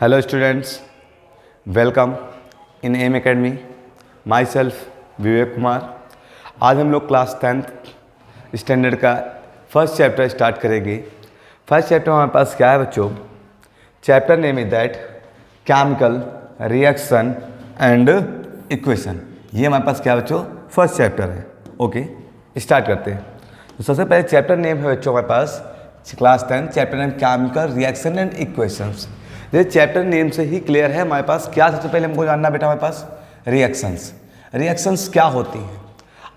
Hello students, welcome in M academy. Myself Vivek Kumar. आज हम लोग क्लास 10th स्टैंडर्ड का फर्स्ट चैप्टर स्टार्ट करेंगे। फर्स्ट चैप्टर हमारे पास क्या है बच्चों? Chapter name is that chemical reaction and equation. ये हमारे पास क्या है बच्चों? फर्स्ट चैप्टर है। ओके, स्टार्ट करते हैं। तो सबसे पहले चैप्टर नेम है बच्चों हमारे पास class 10 chapter name chemical reaction and equations. ये चैप्टर नेम से ही क्लियर है हमारे पास क्या सबसे पहले हमको जानना बेटा हमारे पास रिएक्शंस। रिएक्शंस क्या होती हैं?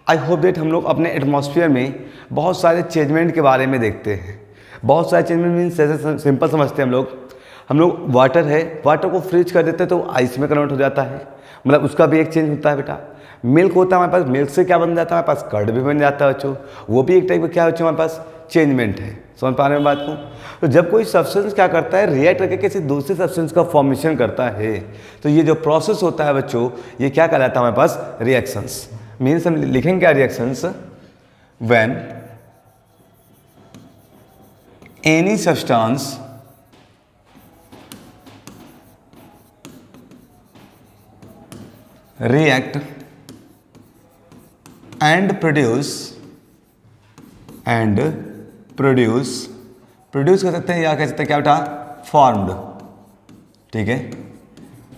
आई होप डेट हम लोग अपने एटमॉस्फेयर में बहुत सारे चेंजमेंट के बारे में देखते हैं। बहुत सारे चेंजमेंट मीन्स जैसे सिंपल समझते हैं हम लोग वाटर है, वाटर को फ्रीज कर देते हैं तो आइस में कन्वर्ट हो जाता है, मतलब उसका भी एक चेंज होता है बेटा। मिल्क होता है हमारे पास, मिल्क से क्या बन जाता है हमारे पास? कर्ड भी बन जाता है बच्चों। वो भी एक टाइप का क्या बच्चों हमारे पास चेंजमेंट है। समझ पा रहे हैं बात को? तो जब कोई सब्सटेंस क्या करता है, रिएक्ट करके किसी दूसरे सब्सटेंस का फॉर्मेशन करता है, तो ये जो प्रोसेस होता है बच्चों, ये क्या कहलाता है हमारे पास? रिएक्शंस। मीन्स हम लिखेंगे क्या reactions? When any substance react and produce कर सकते हैं या कह सकते हैं क्या बेटा? फॉर्म्ड। ठीक है,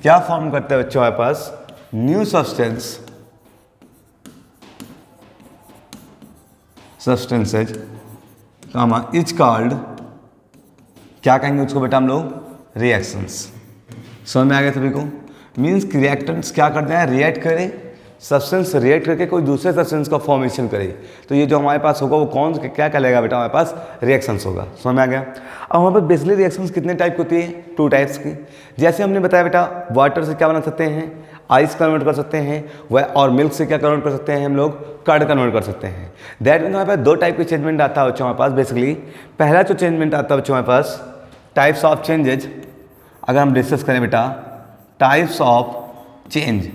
क्या फॉर्म करते हैं बच्चों हमारे पास? New substances comma is called, क्या कहेंगे उसको बेटा हम लोग? रिएक्शंस। समझ में आ गया सभी को? मीन्स रिएक्टेंट्स क्या करते हैं? रिएक्ट करें, सब्सटेंस रिएक्ट करके कोई दूसरे सब्सटेंस का फॉर्मेशन करे, तो ये जो हमारे पास होगा वो कौन क्या कहलाएगा बेटा? हमारे पास रिएक्शंस होगा। समझ में आ गया? अब हमारे पास बेसिकली रिएक्शंस कितने टाइप की होती है? 2 टाइप्स की। जैसे हमने बताया बेटा, वाटर से क्या बना सकते हैं? आइस कन्वर्ट कर सकते हैं, वह और मिल्क से क्या कन्वर्ट कर सकते हैं हम लोग? कर्ड कन्वर्ट कर सकते हैं। दैट मीन्स हमारे पास 2 टाइप के चेंजमेंट आता है बच्चों हमारे पास। बेसिकली पहला जो चेंजमेंट आता है बच्चों हमारे पास, टाइप्स ऑफ चेंजेज। अगर हम डिस्कस करें बेटा टाइप्स ऑफ चेंज,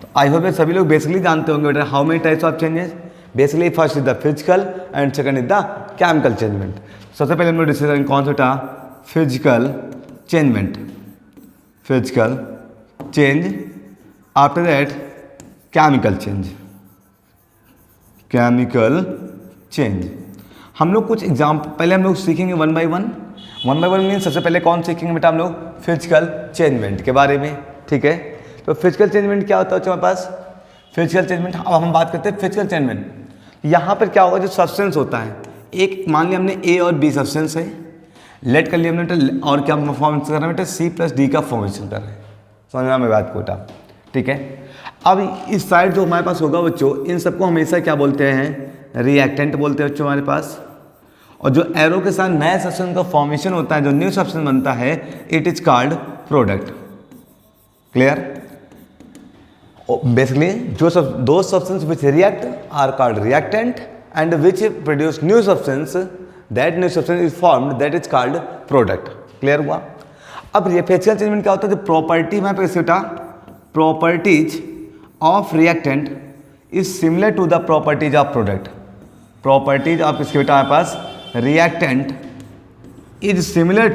तो आई होप सभी लोग बेसिकली जानते होंगे बेटा how many types of changes. Basically first is the physical and second is the chemical changement. सबसे पहले हम लोग डिस्कस करेंगे कौन सा बेटा? Physical changement. Physical change, after that chemical change. Chemical change हम लोग कुछ एग्जाम्पल पहले हम लोग सीखेंगे वन बाय वन मीन्स सबसे पहले कौन सीखेंगे बेटा हम लोग? फिजिकल चेंजमेंट के बारे में। ठीक है, तो फिजिकल चेंजमेंट क्या होता है हमारे पास? फिजिकल चेंजमेंट, अब हम बात करते हैं फिजिकल चेंजमेंट। यहाँ पर क्या होगा? जो सब्सटेंस होता है, एक मान लिया हमने ए और बी सब्सटेंस है, लेट कर लिया हमने, और क्या फॉर्मेशन कर रहे हैं बेटा? C+D का फॉर्मेशन कर रहे हैं। समझ में बात को बेटा? ठीक है, अब इस साइड जो हमारे पास होगा बच्चों, इन सबको हमेशा क्या बोलते हैं? रिएक्टेंट बोलते हैं बच्चों हमारे पास। और जो एरो के साथ नया सब्सटेंस का फॉर्मेशन होता है, जो न्यू सब्सटेंस बनता है, it is called product. Clear? Basically जो दो substance which react are called reactant and which produce new substance, that new substance is formed, that is called product. Clear हुआ? अब ये फिजिकल चेंजमेंट क्या होता है? जो प्रॉपर्टी हमारे पास बेटा, properties of reactant is similar to the properties of product. Properties of इसके बेटा हमारे पास रिएक्टेंट इज सिमिलर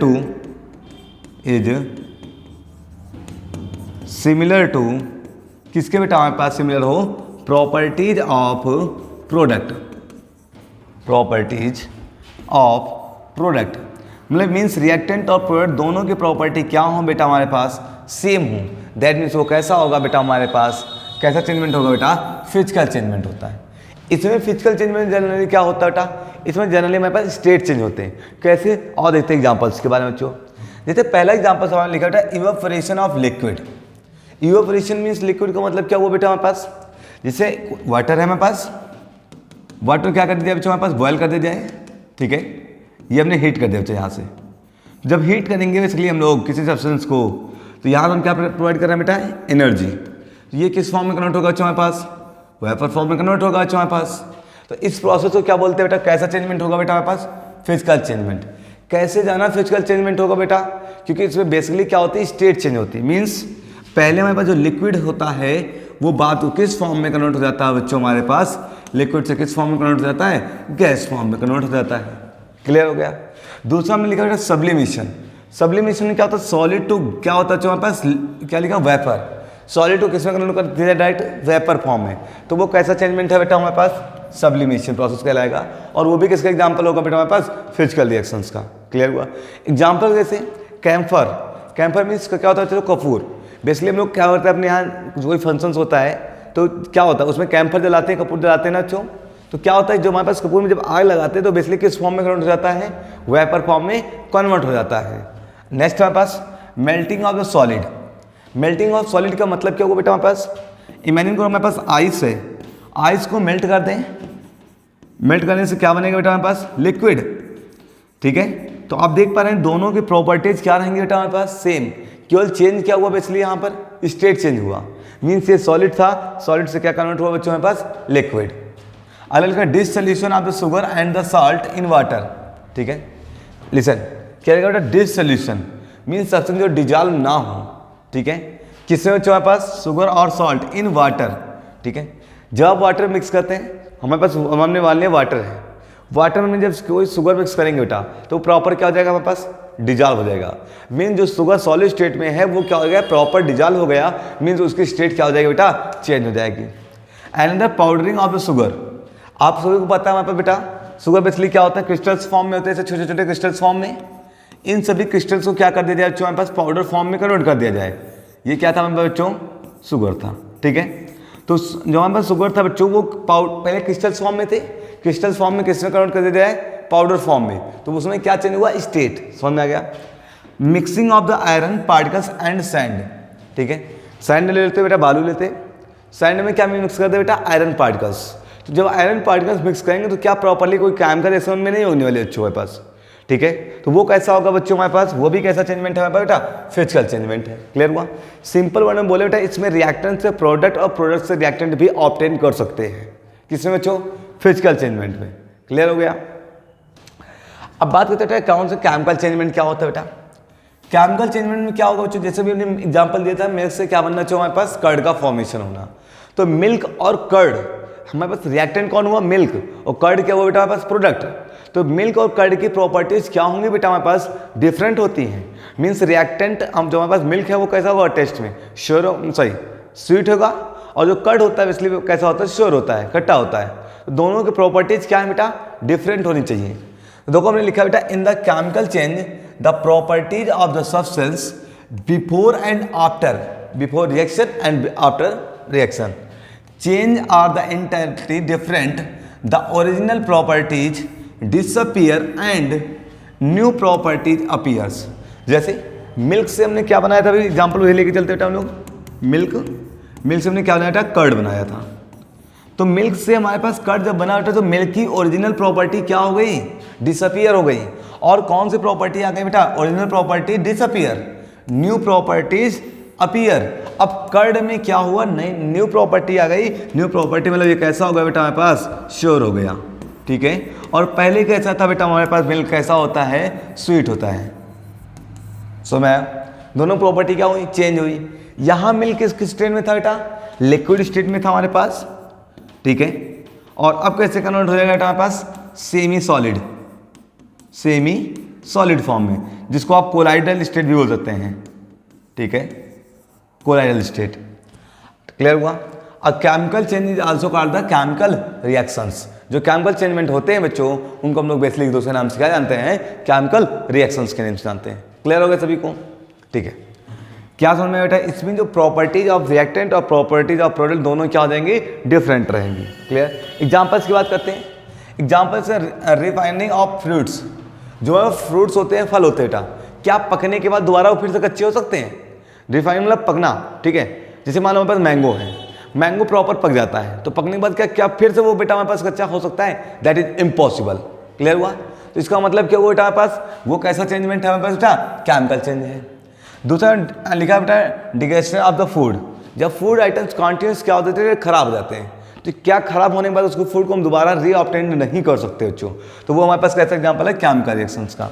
टू किसके बेटा हमारे पास सिमिलर हो? Properties of product. Properties of product मतलब मीन्स रिएक्टेंट और प्रोडक्ट दोनों की प्रॉपर्टी क्या हो बेटा हमारे पास? सेम हो। दैट मीन्स वो कैसा होगा बेटा हमारे पास? कैसा चेंजमेंट होगा बेटा? फिजिकल चेंजमेंट होता है। इसमें फिजिकल चेंजमेंट जनरली क्या होता है बेटा? इसमें जनरली हमारे पास स्टेट चेंज होते हैं। कैसे? और देखते हैं एग्जाम्पल्स के बारे में बच्चों। जैसे पहला एग्जाम्पल हमारे लिखा बेटा, evaporation of liquid. Evaporation means liquid का मतलब क्या हुआ बेटा हमारे पास? जैसे वाटर है हमारे पास, वाटर क्या कर दिया बच्चों हमारे पास? बॉयल कर दिया जाए। ठीक है, ये हमने हीट कर दिया बच्चों यहाँ से। जब हीट करेंगे बेसिकली हम लोग किसी सब्सटेंस को, तो यहाँ हम क्या प्रोवाइड कर रहे हैं बेटा? एनर्जी। तो ये किस फॉर्म में कन्वर्ट होगा बच्चों हमारे पास? वेपर फॉर्म में कन्वर्ट होगा बच्चों हमारे पास। तो इस प्रोसेस को क्या बोलते हैं बेटा? कैसा चेंजमेंट होगा बेटा हमारे पास? Physical changement. कैसे जाना फिजिकल चेंजमेंट होगा बेटा? क्योंकि इसमें बेसिकली क्या होती है? स्टेट चेंज होती है। मीन्स पहले हमारे पास जो लिक्विड होता है वो बात किस फॉर्म में कन्वर्ट हो जाता है बच्चों हमारे पास? लिक्विड से किस फॉर्म में कन्वर्ट हो जाता है? गैस फॉर्म में कन्वर्ट हो जाता है। क्लियर हो गया? दूसरा हमने लिखा बेटा सब्लिमेशन। सब्लिमेशन में क्या होता है, सॉलिड टू क्या होता है, जो हमारे पास क्या लिखा, वेपर, सॉलिड टू किसमें कन्वर्ट कर दिया डायरेक्ट वेपर फॉर्म में, तो वो कैसा चेंजमेंट है बेटा हमारे पास, सब्लिमेशन प्रोसेस कहलाएगा। और वो भी किसका एग्जांपल होगा बेटा हमारे पास, फिजिकल रिएक्शंस का। क्लियर हुआ। एग्जांपल जैसे कैम्फर, कैम्फर मीन्स क्या होता है, चलो कपूर, बेसिकली हम लोग क्या होता है अपने यहाँ जो भी फंक्शंस होता है तो क्या होता है उसमें कैम्फर जलाते हैं, कपूर जलाते हैं ना बच्चों, तो क्या होता है जो हमारे पास कपूर में जब आग लगाते हैं तो बेसिकली किस फॉर्म में कन्वर्ट हो जाता है, वेपर फॉर्म में कन्वर्ट हो जाता है। नेक्स्ट हमारे पास melting of the solid, melting of solid का मतलब क्या होगा बेटा हमारे पास, इमेजिन करो हमारे पास आइस है, आइस को मेल्ट कर दें, मेल्ट करने से क्या बनेगा बेटा हमारे पास, लिक्विड। ठीक है, तो आप देख पा रहे हैं दोनों की प्रॉपर्टीज क्या रहेंगी बेटा हमारे पास, सेम, केवल चेंज क्या हुआ बेसिकली यहाँ पर, स्टेट चेंज हुआ, मीन्स ये सॉलिड था, सॉलिड से क्या कन्वर्ट हुआ बच्चों हमारे पास, लिक्विड। अगला लिखा dissolution of the sugar and the salt in water. ठीक है, लिसन क्या रहेगा बेटा, डिसोल्यूशन मीन्स सब्सटेंस जो डिजॉल्व ना हो। ठीक है, किसमें बच्चों हमारे पास, शुगर और सॉल्ट इन वाटर। ठीक है, जब आप वाटर मिक्स करते हैं, हमारे पास हमने मान लिया वाटर है, वाटर में जब कोई शुगर मिक्स करेंगे बेटा तो प्रॉपर क्या हो जाएगा हमारे पास, डिजॉल्व हो जाएगा। मीन्स जो शुगर सॉलिड स्टेट में है वो क्या हो गया, प्रॉपर डिजॉल्व हो गया, मीन्स उसकी स्टेट क्या हो जाएगी बेटा, चेंज हो जाएगी। And the powdering of the sugar, आप सभी को पता है हमारे पास बेटा शुगर बेसिकली क्या होता है, क्रिस्टल्स फॉर्म में होते हैं, छोटे छोटे क्रिस्टल्स फॉर्म में, इन सभी क्रिस्टल्स को क्या कर दिया जाए बच्चों, हमारे पास पाउडर फॉर्म में कन्वर्ट कर दिया जाए। ये क्या था हमारे बच्चों, शुगर था। ठीक है, तो जो हमारे पास शुगर था बच्चों वो पहले क्रिस्टल्स फॉर्म में थे, क्रिस्टल्स फॉर्म में किसमें कन्वर्ट कर दिया जाए, पाउडर फॉर्म में, तो उसमें क्या चेंज हुआ, स्टेट। समझ में आ गया। Mixing of the iron particles and sand. ठीक है, सैंड ले लेते बेटा, बालू लेते, सैंड में क्या मिक्स करते बेटा, आयरन पार्टिकल्स। तो जब आयरन पार्टिकल्स मिक्स करेंगे तो क्या प्रॉपर्ली कोई केमिकल रिएक्शन में नहीं होने वाले बच्चों के पास। ठीक है, तो वो कैसा होगा बच्चों हमारे पास, वो भी कैसा चेंजमेंट है हमारे पास बेटा, फिजिकल चेंजमेंट है। क्लियर हुआ। सिंपल वर्ड में बोले बेटा इसमें रिएक्टेंट से प्रोडक्ट और प्रोडक्ट से रिएक्टेंट भी ऑब्टेन कर सकते हैं, किसमें बच्चों, फिजिकल चेंजमेंट में। क्लियर हो गया। अब बात करते हैं कौन से केमिकल चेंजमेंट क्या होता है बेटा, केमिकल चेंजमेंट में क्या होगा बच्चों, जैसे भी हमने एग्जांपल दिया था, मिल्क से क्या बनना चाहिए हमारे पास, कर्ड का फॉर्मेशन होना। तो मिल्क और कर्ड, हमारे पास रिएक्टेंट कौन हुआ, मिल्क, और कर्ड क्या हुआ बेटा हमारे पास, प्रोडक्ट। तो मिल्क और कर्ड की प्रॉपर्टीज क्या होंगी बेटा हमारे पास, डिफरेंट होती हैं। मीन्स रिएक्टेंट हम जो हमारे पास मिल्क है वो कैसा होगा टेस्ट में, श्योर सही स्वीट होगा, और जो कर्ड होता है इसलिए कैसा होता है, श्योर होता है, खट्टा होता है। तो दोनों की प्रॉपर्टीज क्या है बेटा, डिफरेंट होनी चाहिए। तो देखो हमने लिखा बेटा, in the chemical change the properties of the substance before and after, before reaction and after reaction change are the entirely different, the original properties disappear and new properties appears। जैसे milk से हमने क्या बनाया था, अभी example वही लेके चलते बेटा हम लोग, मिल्क से हमने क्या बनाया था, कर्ड बनाया था। तो मिल्क से हमारे पास कर्ड जब बना बेटा तो मिल्क की ओरिजिनल प्रॉपर्टी क्या हो गई, डिसअपियर हो गई। और कौन सी प्रॉपर्टी आ गई बेटा, original property disappear, new properties appear. अब कर्ड में क्या हुआ, नई न्यू प्रॉपर्टी आ गई, न्यू प्रॉपर्टी मतलब ये कैसा हो गया बेटा हमारे पास, श्योर हो गया। ठीक है, और पहले कैसा था बेटा हमारे पास, मिल्क कैसा होता है, स्वीट होता है। सो मैं दोनों प्रॉपर्टी क्या हुई, चेंज हुई। यहाँ मिल्क किस स्टेट में था बेटा, लिक्विड स्टेट में था हमारे पास। ठीक है, और अब कैसे कन्वर्ट हो जाएगा बेटा हमारे पास, सेमी सॉलिड फॉर्म में, जिसको आप कोलाइडल स्टेट भी बोल सकते हैं। ठीक है, कोलाइडल स्टेट। क्लियर हुआ। A chemical change is also called the chemical reactions. जो केमिकल चेंजमेंट होते हैं बच्चों उनको हम लोग बेसिकली दूसरे नाम से क्या जानते हैं, केमिकल रिएक्शंस के नाम से जानते हैं। क्लियर हो गया सभी को। ठीक है, क्या समझ में बेटा, इसमें जो प्रॉपर्टीज ऑफ रिएक्टेंट और प्रॉपर्टीज ऑफ प्रोडक्ट दोनों क्या हो जाएंगी, डिफरेंट रहेंगी। क्लियर। एग्जाम्पल्स की बात करते हैं। Examples refining of fruits. जो फ्रूट्स होते हैं, फल होते हैं बेटा, क्या पकने के बाद दोबारा वो फिर से कच्चे हो सकते हैं, रिफाइन मतलब पकना। ठीक है, जैसे मान लो हमारे पास मैंगो है, मैंगो प्रॉपर पक जाता है तो पकने के बाद क्या फिर से वो बेटा हमारे पास कच्चा हो सकता है, दैट इज इम्पॉसिबल। क्लियर हुआ। तो इसका मतलब क्या हुआ बेटा हमारे पास, वो कैसा चेंजमेंट है हमारे पास बेटा, केमिकल चेंज है। दूसरा लिखा बेटा डिग्रेडेशन ऑफ द फूड। जब फूड आइटम्स कॉन्टिन्यूस क्या होते थे, खराब हो जाते हैं, तो क्या खराब होने के बाद उसको फूड को हम दोबारा रीऑब्टेन नहीं कर सकते बच्चों, तो वो हमारे पास कैसा एग्जाम्पल है, केमिकल रिएक्शंस का।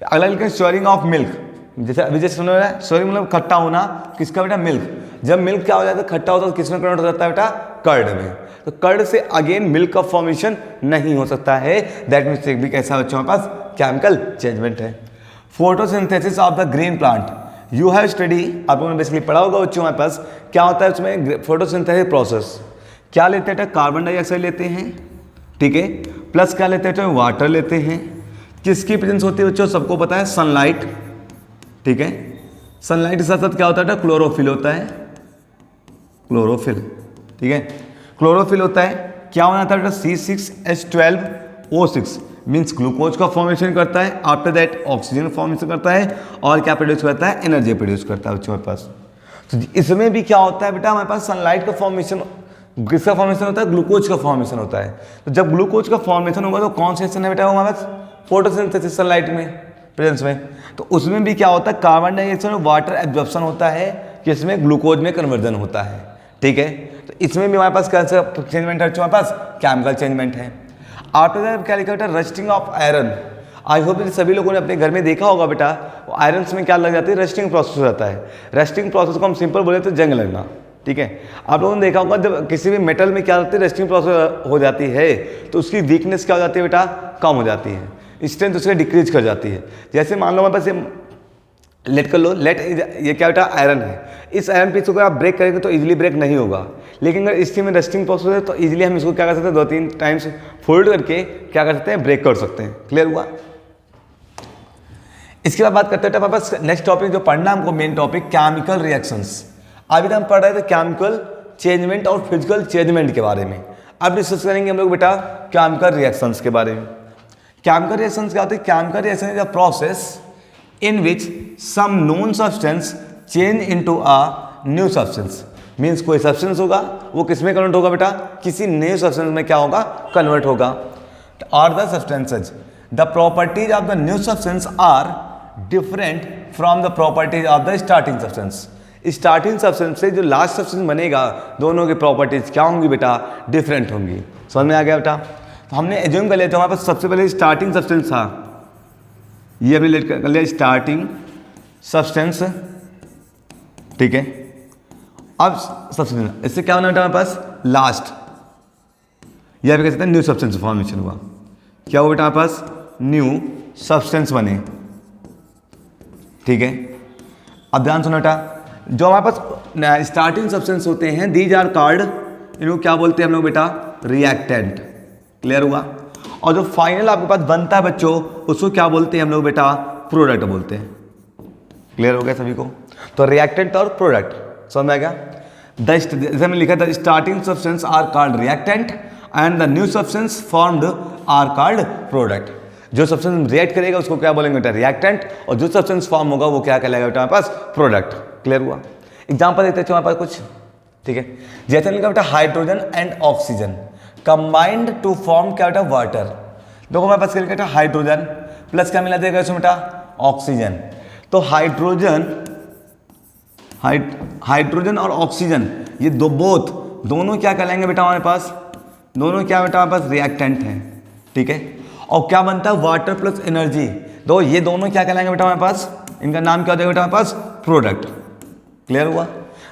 अगला लिखा स्टोरिंग ऑफ मिल्क। जैसे अभी जैसे सुना है, स्टोरिंग मतलब खट्टा होना, किसका बेटा, मिल्क। जब मिल्क क्या हो जाता है, खट्टा होता है तो किसमें कन्वर्ट हो जाता है बेटा, कर्ड में। तो कर्ड से अगेन मिल्क का फॉर्मेशन नहीं हो सकता है, दैट मीन्स भी कैसा बच्चों हमारे पास, केमिकल चेंजमेंट है। Photosynthesis of the green plant. You have study, आप लोगों ने बेसिकली पढ़ा होगा बच्चों हमारे पास क्या होता है उसमें फोटोसिंथेसिस प्रोसेस। क्या लेते हैं, कार्बन डाइऑक्साइड लेते हैं, ठीक है, प्लस क्या लेते हैं, वाटर लेते हैं। किसकी प्रेजेंस होती है बच्चों, सबको पता है, सनलाइट, ठीक है। सनलाइट के साथ साथ क्या होता है, क्लोरोफिल होता है, क्लोरोफिल, ठीक है, क्लोरोफिल होता है। क्या बनाता है बेटा, C6H12O6 मीन्स ग्लूकोज का फॉर्मेशन करता है। आफ्टर दैट ऑक्सीजन फॉर्मेशन करता है और क्या प्रोड्यूस करता है, एनर्जी प्रोड्यूस करता है बच्चों हमारे पास। तो इसमें भी क्या होता है बेटा, हमारे पास सनलाइट का फॉर्मेशन, किसका फॉर्मेशन होता है, ग्लूकोज का फॉर्मेशन होता है। तो जब ग्लूकोज का फॉर्मेशन होगा तो कौन सा है बेटा, वो हमारे पास फोटोसिंथेसिस, सनलाइट में प्रेजेंस में। तो उसमें भी क्या होता है, कार्बन डाइऑक्साइड और वाटर एब्जॉर्प्शन होता है, किसमें, ग्लूकोज में कन्वर्जन होता है, ठीक है। तो इसमें भी हमारे पास कैसा चेंजमेंट है, हमारे पास केमिकल चेंजमेंट है। आफ्टर दैट क्या लिखा बेटा, rusting of iron. I hope सभी लोगों ने अपने घर में देखा होगा बेटा, वो आयरन में क्या लग जाती है, रस्टिंग प्रोसेस हो जाता है। रस्टिंग प्रोसेस को हम सिंपल बोले तो जंग लगना, ठीक है। आप लोगों ने देखा होगा जब किसी भी मेटल में क्या होती है, रस्टिंग प्रोसेस हो जाती है तो उसकी वीकनेस क्या हो जाती है बेटा, कम हो जाती है, स्ट्रेंथ उसकी डिक्रीज कर जाती है। जैसे मान लो हमारे पास लेट कर लो, लेट ये क्या बेटा, आयरन है। इस आयरन पीस को अगर आप ब्रेक करेंगे तो इजीली ब्रेक नहीं होगा, लेकिन अगर इसकी में रस्टिंग प्रोसेस है तो इजीली हम इसको क्या कर सकते हैं, 2-3 टाइम्स फोल्ड करके क्या कर सकते हैं, ब्रेक कर सकते हैं। क्लियर हुआ। इसके बाद बात करते हैं हमारे पास नेक्स्ट टॉपिक जो पढ़ना हमको, मेन टॉपिक केमिकल रिएक्शंस। अभी तक हम पढ़ रहे थे केमिकल चेंजमेंट और फिजिकल चेंजमेंट के बारे में। अब डिस्कस करेंगे हम लोग बेटा केमिकल रिएक्शंस के बारे में। केमिकल रिएक्शंस क्या होते हैं, chemical reaction is a process in which some known substance change into a new substance। Means कोई सब्सटेंस होगा वो किस में कन्वर्ट होगा बेटा, किसी नए सब्सटेंस में क्या होगा, कन्वर्ट होगा। और the substances, the properties of the new substance are different from the properties of the starting substance. Starting substance से जो लास्ट सब्सटेंस बनेगा, दोनों की प्रॉपर्टीज क्या होंगी बेटा, डिफरेंट होंगी। समझ में आ गया बेटा। तो हमने एज्यूम कर लिया था हमारे पास सबसे पहले स्टार्टिंग सब्सटेंस था, ये अभी लेट कर लिया स्टार्टिंग सब्सटेंस, ठीक है। अब सब्सटेंस, इससे क्या होना बेटा हमारे पास, लास्ट, यह भी कह सकते हैं न्यू सब्सटेंस फॉर्मेशन हुआ। क्या हुआ बेटा हमारे पास, न्यू सब्सटेंस बने, ठीक है। अब ध्यान सुनो बेटा, जो हमारे पास स्टार्टिंग सब्सटेंस होते हैं, दीज आर कॉल्ड, इनको क्या बोलते हैं हम लोग बेटा, रिएक्टेंट। क्लियर हुआ। और जो फाइनल आपके पास बनता है बच्चों, उसको क्या बोलते हैं हम लोग बेटा, प्रोडक्ट बोलते हैं। क्लियर हो गया सभी को। तो रिएक्टेंट और प्रोडक्ट समझ में आ गया। जैसे मैंने लिखा था, starting substance are called reactant and the new substance formed are called product. जो सब्सटेंस रिएक्ट करेगा उसको क्या बोलेंगे बेटा, रिएक्टेंट, और जो सब्सटेंस फॉर्म होगा वो क्या कहलाएगा बेटा हमारे पास, प्रोडक्ट। क्लियर हुआ। एग्जाम्पल देते हैं हमारे पास कुछ, ठीक है। जैसे लिखा बेटा, hydrogen and oxygen combined to form क्या बेटा, वाटर। देखो हमारे पास क्या लिखा था, हाइड्रोजन प्लस क्या मिला देगा इसमें बेटा, ऑक्सीजन। तो हाइड्रोजन और ऑक्सीजन ये दोनों क्या कहलाएंगे बेटा हमारे पास, दोनों क्या बेटा हमारे पास, रिएक्टेंट हैं, ठीक है। और क्या बनता है, वाटर प्लस एनर्जी, ये दोनों क्या कहलाएंगे बेटा हमारे पास, इनका नाम क्या हो जाएगा बेटा हमारे पास, प्रोडक्ट। क्लियर हुआ।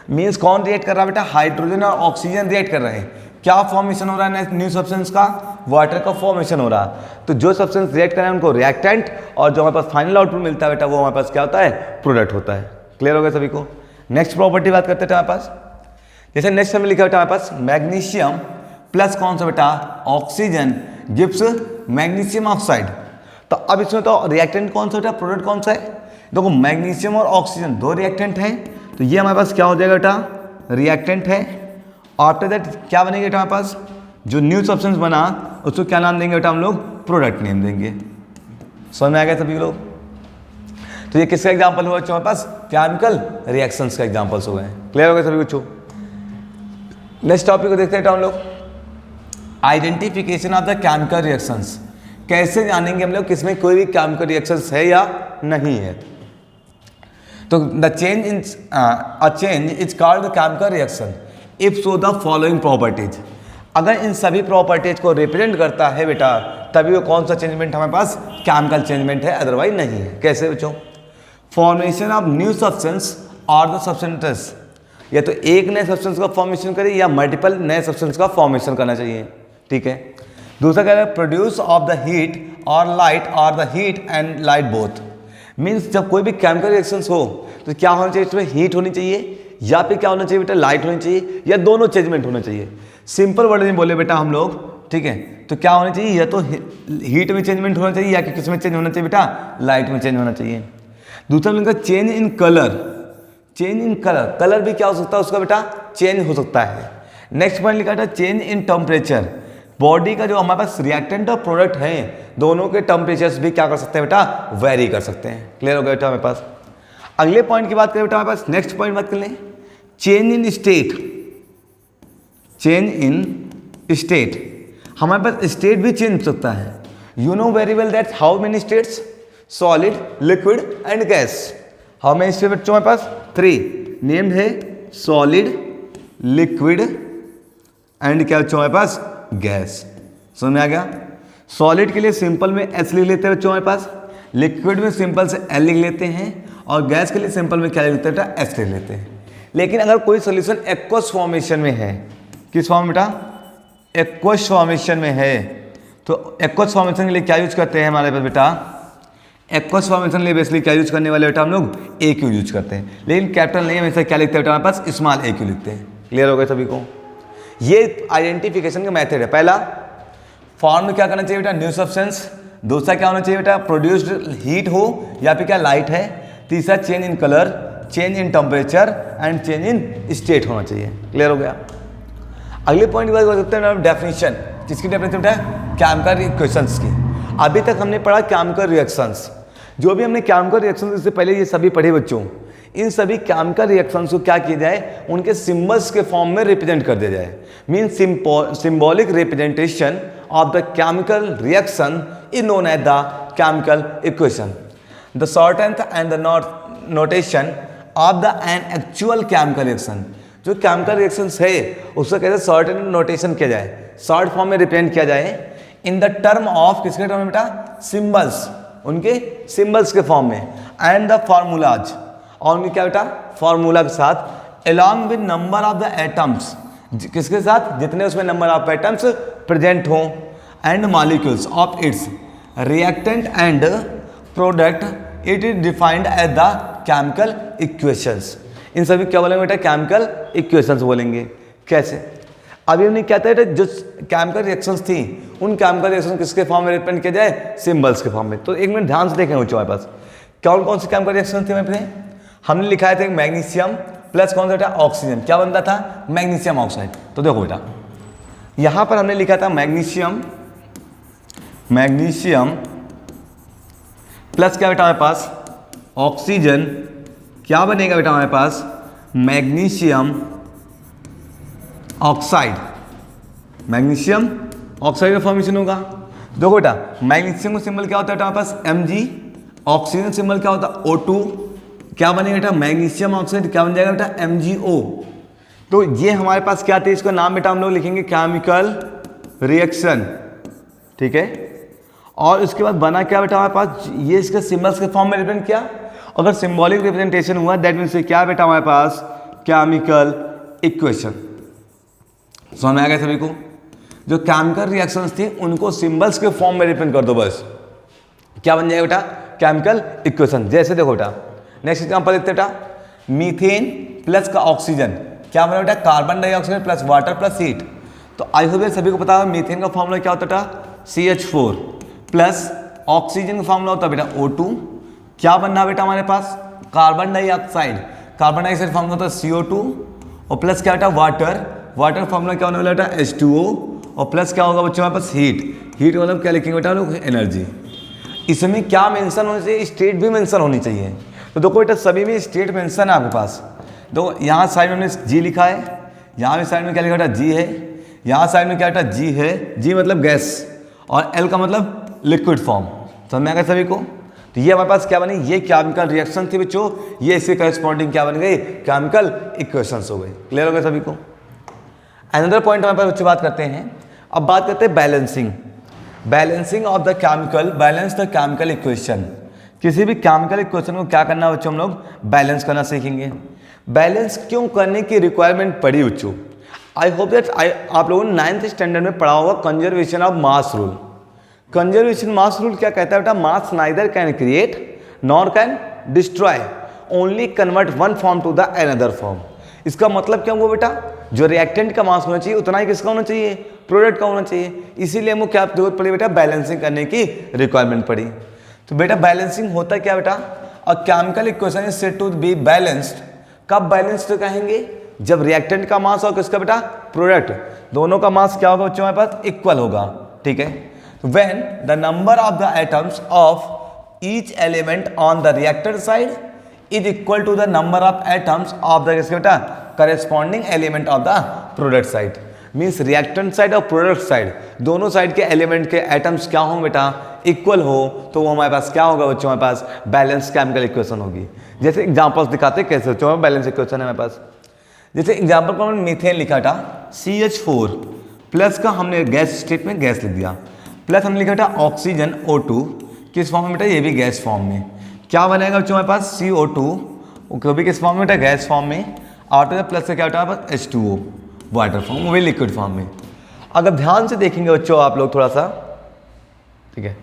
मीन्स कौन रिएक्ट कर रहा है बेटा, हाइड्रोजन और ऑक्सीजन रिएक्ट कर रहे हैं। क्या फॉर्मेशन हो रहा है न्यू सब्सटेंस का, वाटर का फॉर्मेशन हो रहा है। तो जो सब्सटेंस रिएक्ट कर रहे हैं उनको रिएक्टेंट, और जो हमारे पास फाइनल आउटपुट मिलता है बेटा वो हमारे पास क्या होता है, प्रोडक्ट होता है। क्लियर हो गया सभी को। नेक्स्ट प्रॉपर्टी बात करते हैं हमारे पास। जैसे नेक्स्ट हमें लिखा बेटा हमारे पास, मैग्नीशियम प्लस कौन सा बेटा, ऑक्सीजन गिव्स मैग्नीशियम ऑक्साइड। तो अब इसमें तो रिएक्टेंट कौन सा बेटा, प्रोडक्ट कौन सा है। देखो मैग्नीशियम और ऑक्सीजन दो रिएक्टेंट हैं, तो ये हमारे पास क्या हो जाएगा बेटा, रिएक्टेंट है। आफ्टर दैट क्या बनेगा बेटा हमारे पास, जो न्यू सब्सटेंस बना उसको क्या नाम देंगे बेटा हम लोग, प्रोडक्ट नेम देंगे। समझ में आ गया सभी लोग। तो ये किसका एग्जांपल हुआ बच्चों हमारे पास, केमिकल रिएक्शंस का एग्जांपल्स हो गए। क्लियर हो गया सभी बच्चों। नेक्स्ट टॉपिक को देखते हैं हम लोग, identification of the chemical reactions. कैसे जानेंगे हम लोग किसमें कोई भी केमिकल रिएक्शंस है या नहीं है। तो the change is called the chemical reaction if show the following properties. अगर इन सभी प्रॉपर्टीज को रिप्रेजेंट करता है बेटा, तभी वो कौन सा चेंजमेंट हमारे पास, केमिकल चेंजमेंट है, अदरवाइज नहीं है। कैसे बच्चों, फॉर्मेशन ऑफ न्यू सब्सटेंस और द सब्सटेंसेस, या तो एक नए सब्सटेंस का फॉर्मेशन करे या मल्टीपल नए सब्सटेंस का फॉर्मेशन करना चाहिए, ठीक है। दूसरा क्या है, प्रोड्यूस ऑफ द हीट और लाइट और the heat and light both. Means जब कोई भी केमिकल रिएक्शंस हो तो क्या होना चाहिए, इसमें हीट होनी चाहिए या फिर क्या होना चाहिए बेटा, लाइट होनी चाहिए, या दोनों चेंजमेंट होना चाहिए। सिंपल वर्ड में बोले बेटा हम लोग, ठीक है, तो क्या होना चाहिए, या तो हीट में चेंजमेंट होना चाहिए या किस में चेंज होना चाहिए बेटा, लाइट में चेंज होना चाहिए। दूसरा लिखा change in colour, change in colour, colour भी क्या हो सकता है उसका बेटा, चेंज हो सकता है। नेक्स्ट पॉइंट लिखा था चेंज इन टेम्परेचर, बॉडी का जो हमारे पास रिएक्टेंट और प्रोडक्ट हैं दोनों के टेम्परेचर्स भी क्या कर सकते हैं बेटा, वेरी कर सकते हैं। क्लियर हो गया बेटा हमारे पास। अगले पॉइंट की बात करें बेटा हमारे पास, नेक्स्ट पॉइंट बात कर लें, change in state, change in state, हमारे पास स्टेट भी चेंज हो सकता है। You know very well that how many states, solid, liquid and gas. How many state बच्चों हमारे पास, 3 नेम्ड है, सॉलिड, लिक्विड एंड क्या बच्चों हमारे पास, गैस। समझ में आ गया। सॉलिड के लिए सिंपल में एच लिख लेते हैं बच्चों हमारे पास, लिक्विड में सिंपल से एल लिख लेते हैं, और गैस के लिए सिंपल में क्या लिख लेते हैं, एच लिख लेते हैं। लेकिन अगर कोई सोल्यूशन एक्वस फॉर्मेशन में है, किस फॉर्म में बेटा, एक्वस फॉर्मेशन में है, तो एक्वस फॉर्मेशन के लिए क्या यूज करते हैं हमारे पास बेटा, एक्वस फॉर्मेशन के लिए बेसिकली क्या यूज करने वाले बेटा हम लोग, ए क्यू यूज करते हैं। लेकिन कैपिटल नहीं, हमेशा क्या लिखते हैं बेटा हमारे पास, स्मॉल ए क्यू लिखते हैं। क्लियर हो गया सभी को। ये आइडेंटिफिकेशन का मेथड है। पहला, फॉर्म में क्या करना चाहिए बेटा, न्यू सब्सटेंस। दूसरा क्या होना चाहिए बेटा, प्रोड्यूस्ड हीट हो या फिर क्या लाइट है। तीसरा change in colour, change in temperature and change in state होना चाहिए। क्लियर हो गया। अगले पॉइंट की बात कर सकते हैं डेफिनेशन, किसकी डेफिनेशन बेटा, केमिकल इक्वेशंस की। अभी तक हमने पढ़ा केमिकल रिएक्शंस, जो भी हमने केमिकल रिएक्शंस इससे पहले ये सभी पढ़े बच्चों, इन सभी केमिकल रिएक्शंस को क्या किया जाए, उनके सिंबल्स के फॉर्म में रिप्रेजेंट कर दिया जाए। Means symbolic representation of the chemical reaction is known as the chemical equation. The shortened and the notation of the an actual chemical reaction, जो केमिकल रिएक्शंस है उसका कैसे शॉर्ट एंड नोटेशन किया जाए, शॉर्ट फॉर्म में represent किया जाए in the term of, किसके टर्म में बेटा, सिंबल्स, उनके सिंबल्स के फॉर्म में, एंड द फार्मूलाज, और उनके क्या बेटा, फार्मूला के साथ, along with number of the atoms, किसके साथ, जितने उसमें नंबर ऑफ एटम्स प्रेजेंट हों, and molecules of its reactant and product, it is defined as the chemical equations. इन सभी क्या बोलेंगे बेटा, केमिकल इक्वेशंस बोलेंगे। कैसे, अभी हमने क्या था, जो केमिकल रिएक्शंस थी उन केमिकल रिएक्शन किसके फॉर्म में रिप्रेजेंट किया जाए, सिंबल्स के फॉर्म में। तो एक मिनट ध्यान से देखें बच्चों हमारे पास कौन कौन से केमिकल रिएक्शन थे हमारे पास। हमने लिखा था मैग्नीशियम प्लस कौन सा बेटा, ऑक्सीजन, क्या बनता था, मैग्नीशियम ऑक्साइड। तो देखो बेटा यहां पर हमने लिखा था मैग्नीशियम, मैग्नीशियम प्लस क्या बेटा हमारे पास, ऑक्सीजन, क्या बनेगा बेटा हमारे पास, मैग्नीशियम ऑक्साइड, मैग्नीशियम ऑक्साइड का फॉर्मेशन होगा। देखो बेटा मैग्नीशियम का सिंबल क्या होता है हमारे पास, Mg, ऑक्सीजन सिंबल क्या होता है, O2, क्या बनेगा बेटा, मैग्नीशियम ऑक्साइड, क्या बन जाएगा बेटा, MgO। तो ये हमारे पास क्या थे, इसका नाम बेटा हम लोग लिखेंगे केमिकल रिएक्शन, ठीक है। और उसके बाद बना क्या बेटा हमारे पास, ये इसके सिंबल्स के फॉर्म में रिप्रेजेंट किया। अगर सिंबॉलिक रिप्रेजेंटेशन हुआ दैट मीन्स क्या बेटा हमारे पास, केमिकल इक्वेशन। समझ में आ गया सभी को। जो केमिकल रिएक्शंस थी उनको सिंबल्स के फॉर्म में रिप्रेजेंट कर दो बस, क्या बन जाएगा बेटा, केमिकल इक्वेशन। जैसे देखो बेटा नेक्स्ट एग्जांपल देखते बेटा, मीथेन प्लस का ऑक्सीजन, क्या बना बेटा, carbon dioxide plus water plus heat. तो आई होप सभी को पता है मीथेन का फॉर्मूला क्या होता था, CH4 प्लस ऑक्सीजन का फॉर्मूला होता है बेटा O2, क्या बनना बेटा हमारे पास, carbon dioxide, carbon dioxide formula होता है CO2, और प्लस क्या बेटा वाटर, वाटर फॉर्मूला क्या होने वाला बेटा H2O, और प्लस क्या होगा बच्चों हमारे पास हीट, हीट मतलब क्या लिखेंगे बेटा लोग, एनर्जी। इसमें क्या मेंशन होनी चाहिए, स्टेट भी मेंशन होनी चाहिए। तो देखो बेटा सभी में स्टेट मेंशन है आपके पास। देखो यहाँ साइड में हमने G लिखा है, यहाँ भी साइड में क्या लिखा बेटा, G है, यहाँ साइड में क्या बेटा G है, G मतलब गैस, और L का मतलब लिक्विड फॉर्म। समझ में आ गया सभी को। तो ये हमारे पास क्या बनी, ये केमिकल रिएक्शन थी बच्चों, ये इसके करस्पॉन्डिंग क्या बन गई, केमिकल इक्वेशंस हो गई। क्लियर हो गया सभी को। अनदर पॉइंट हमारे पास बच्चों बात करते हैं, अब बात करते हैं balancing, balancing of the chemical, balance the chemical equation. किसी भी केमिकल इक्वेशन को क्या करना बच्चों, हम लोग बैलेंस करना सीखेंगे। बैलेंस क्यों करने की रिक्वायरमेंट पड़ी बच्चों, आई होप दैट आप लोगों ने 9th स्टैंडर्ड में पढ़ा होगा conservation of mass rule. Conservation mass rule क्या कहता है बेटा, mass neither can create nor can destroy, only convert one form to the another form. इसका मतलब क्या हुआ बेटा, जो रिएक्टेंट का मास होना चाहिए उतना ही किसका होना चाहिए, प्रोडक्ट का होना चाहिए। इसीलिए हमको क्या जरूरत पड़ी बेटा, बैलेंसिंग करने की रिक्वायरमेंट पड़ी। तो बेटा बैलेंसिंग होता क्या बेटा, a chemical equation is said to be balanced. कब बैलेंस्ड कहेंगे, जब रिएक्टेंट का मास और किसका बेटा, प्रोडक्ट, दोनों का मास क्या होगा बच्चों हमारे पास, इक्वल होगा। ठीक है, when the number of the atoms of each element on the reacted side is equal to the number of atoms of the किसके बेटा, corresponding element of the product side. Means reactant side और product side दोनों side के element के atoms क्या हों बेटा, equal हो, तो वो हमारे पास क्या होगा बच्चों, हमारे पास बैलेंस केमिकल इक्वेशन होगी। जैसे एग्जांपल्स दिखाते हैं कैसे बच्चों, बैलेंस इक्वेशन है हमारे पास। जैसे एग्जांपल पर हमने मीथेन लिखा था, CH4 प्लस का हमने गैस स्टेट में गैस लिख दिया, प्लस हमने लिखा था ऑक्सीजन O2, किस फॉर्म में बेटा, ये भी गैस फॉर्म में। क्या बनेगा बच्चों हमारे पास, CO2, वो भी किस फॉर्म में बेटा, गैस फॉर्म में, और प्लस से क्या बेटा हमारे पास H2O, वाटर फॉर्म, वो भी लिक्विड फॉर्म में। अगर ध्यान से देखेंगे बच्चों आप लोग थोड़ा सा, ठीक है,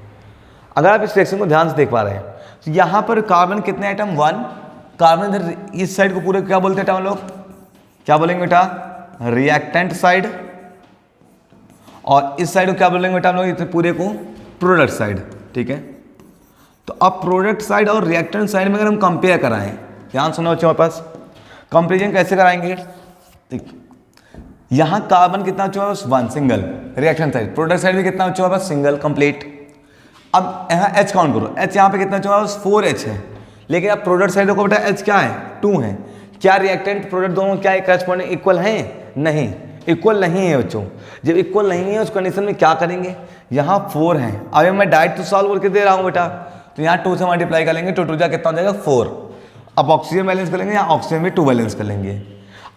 अगर आप इस सेक्शन को ध्यान से देख पा रहे हैं तो यहाँ पर कार्बन कितने आइटम, 1 कार्बन। इधर इस साइड को पूरे क्या बोलते हैं हम लोग, क्या बोलेंगे बेटा, रिएक्टेंट साइड, और इस साइड को क्या बोलेंगे बेटा हम लोग, पूरे को प्रोडक्ट साइड। ठीक है, तो अब प्रोडक्ट साइड और रिएक्टेंट साइड में अगर हम कंपेयर कराएं, ध्यान सुनो बच्चों हमारे पास, कंपेरिजन कैसे कराएंगे, ठीक, यहाँ कार्बन कितना बच्चों हमारे पास, 1 single, reaction side, product side में कितना बच्चों हमारे पास, सिंगल कंप्लीट। अब यहाँ H काउंट करो, H यहाँ पे कितना बच्चों हमारे पास, 4H है, लेकिन अब प्रोडक्ट साइड को बेटा H क्या है, 2 है। क्या रिएक्टेंट प्रोडक्ट दोनों क्या करस्पॉन्डिंग इक्वल हैं, नहीं, इक्वल नहीं है बच्चों। जब इक्वल नहीं है उस कंडीशन में क्या करेंगे, यहाँ 4 है, अभी मैं डायरेक्ट तो सॉल्व करके दे रहा हूँ बेटा, तो यहाँ 2 से मल्टीप्लाई करेंगे, 2 2 जा कितना हो जाएगा, 4। अब ऑक्सीजन बैलेंस कर लेंगे, यहाँ ऑक्सीजन में 2 बैलेंस कर लेंगे।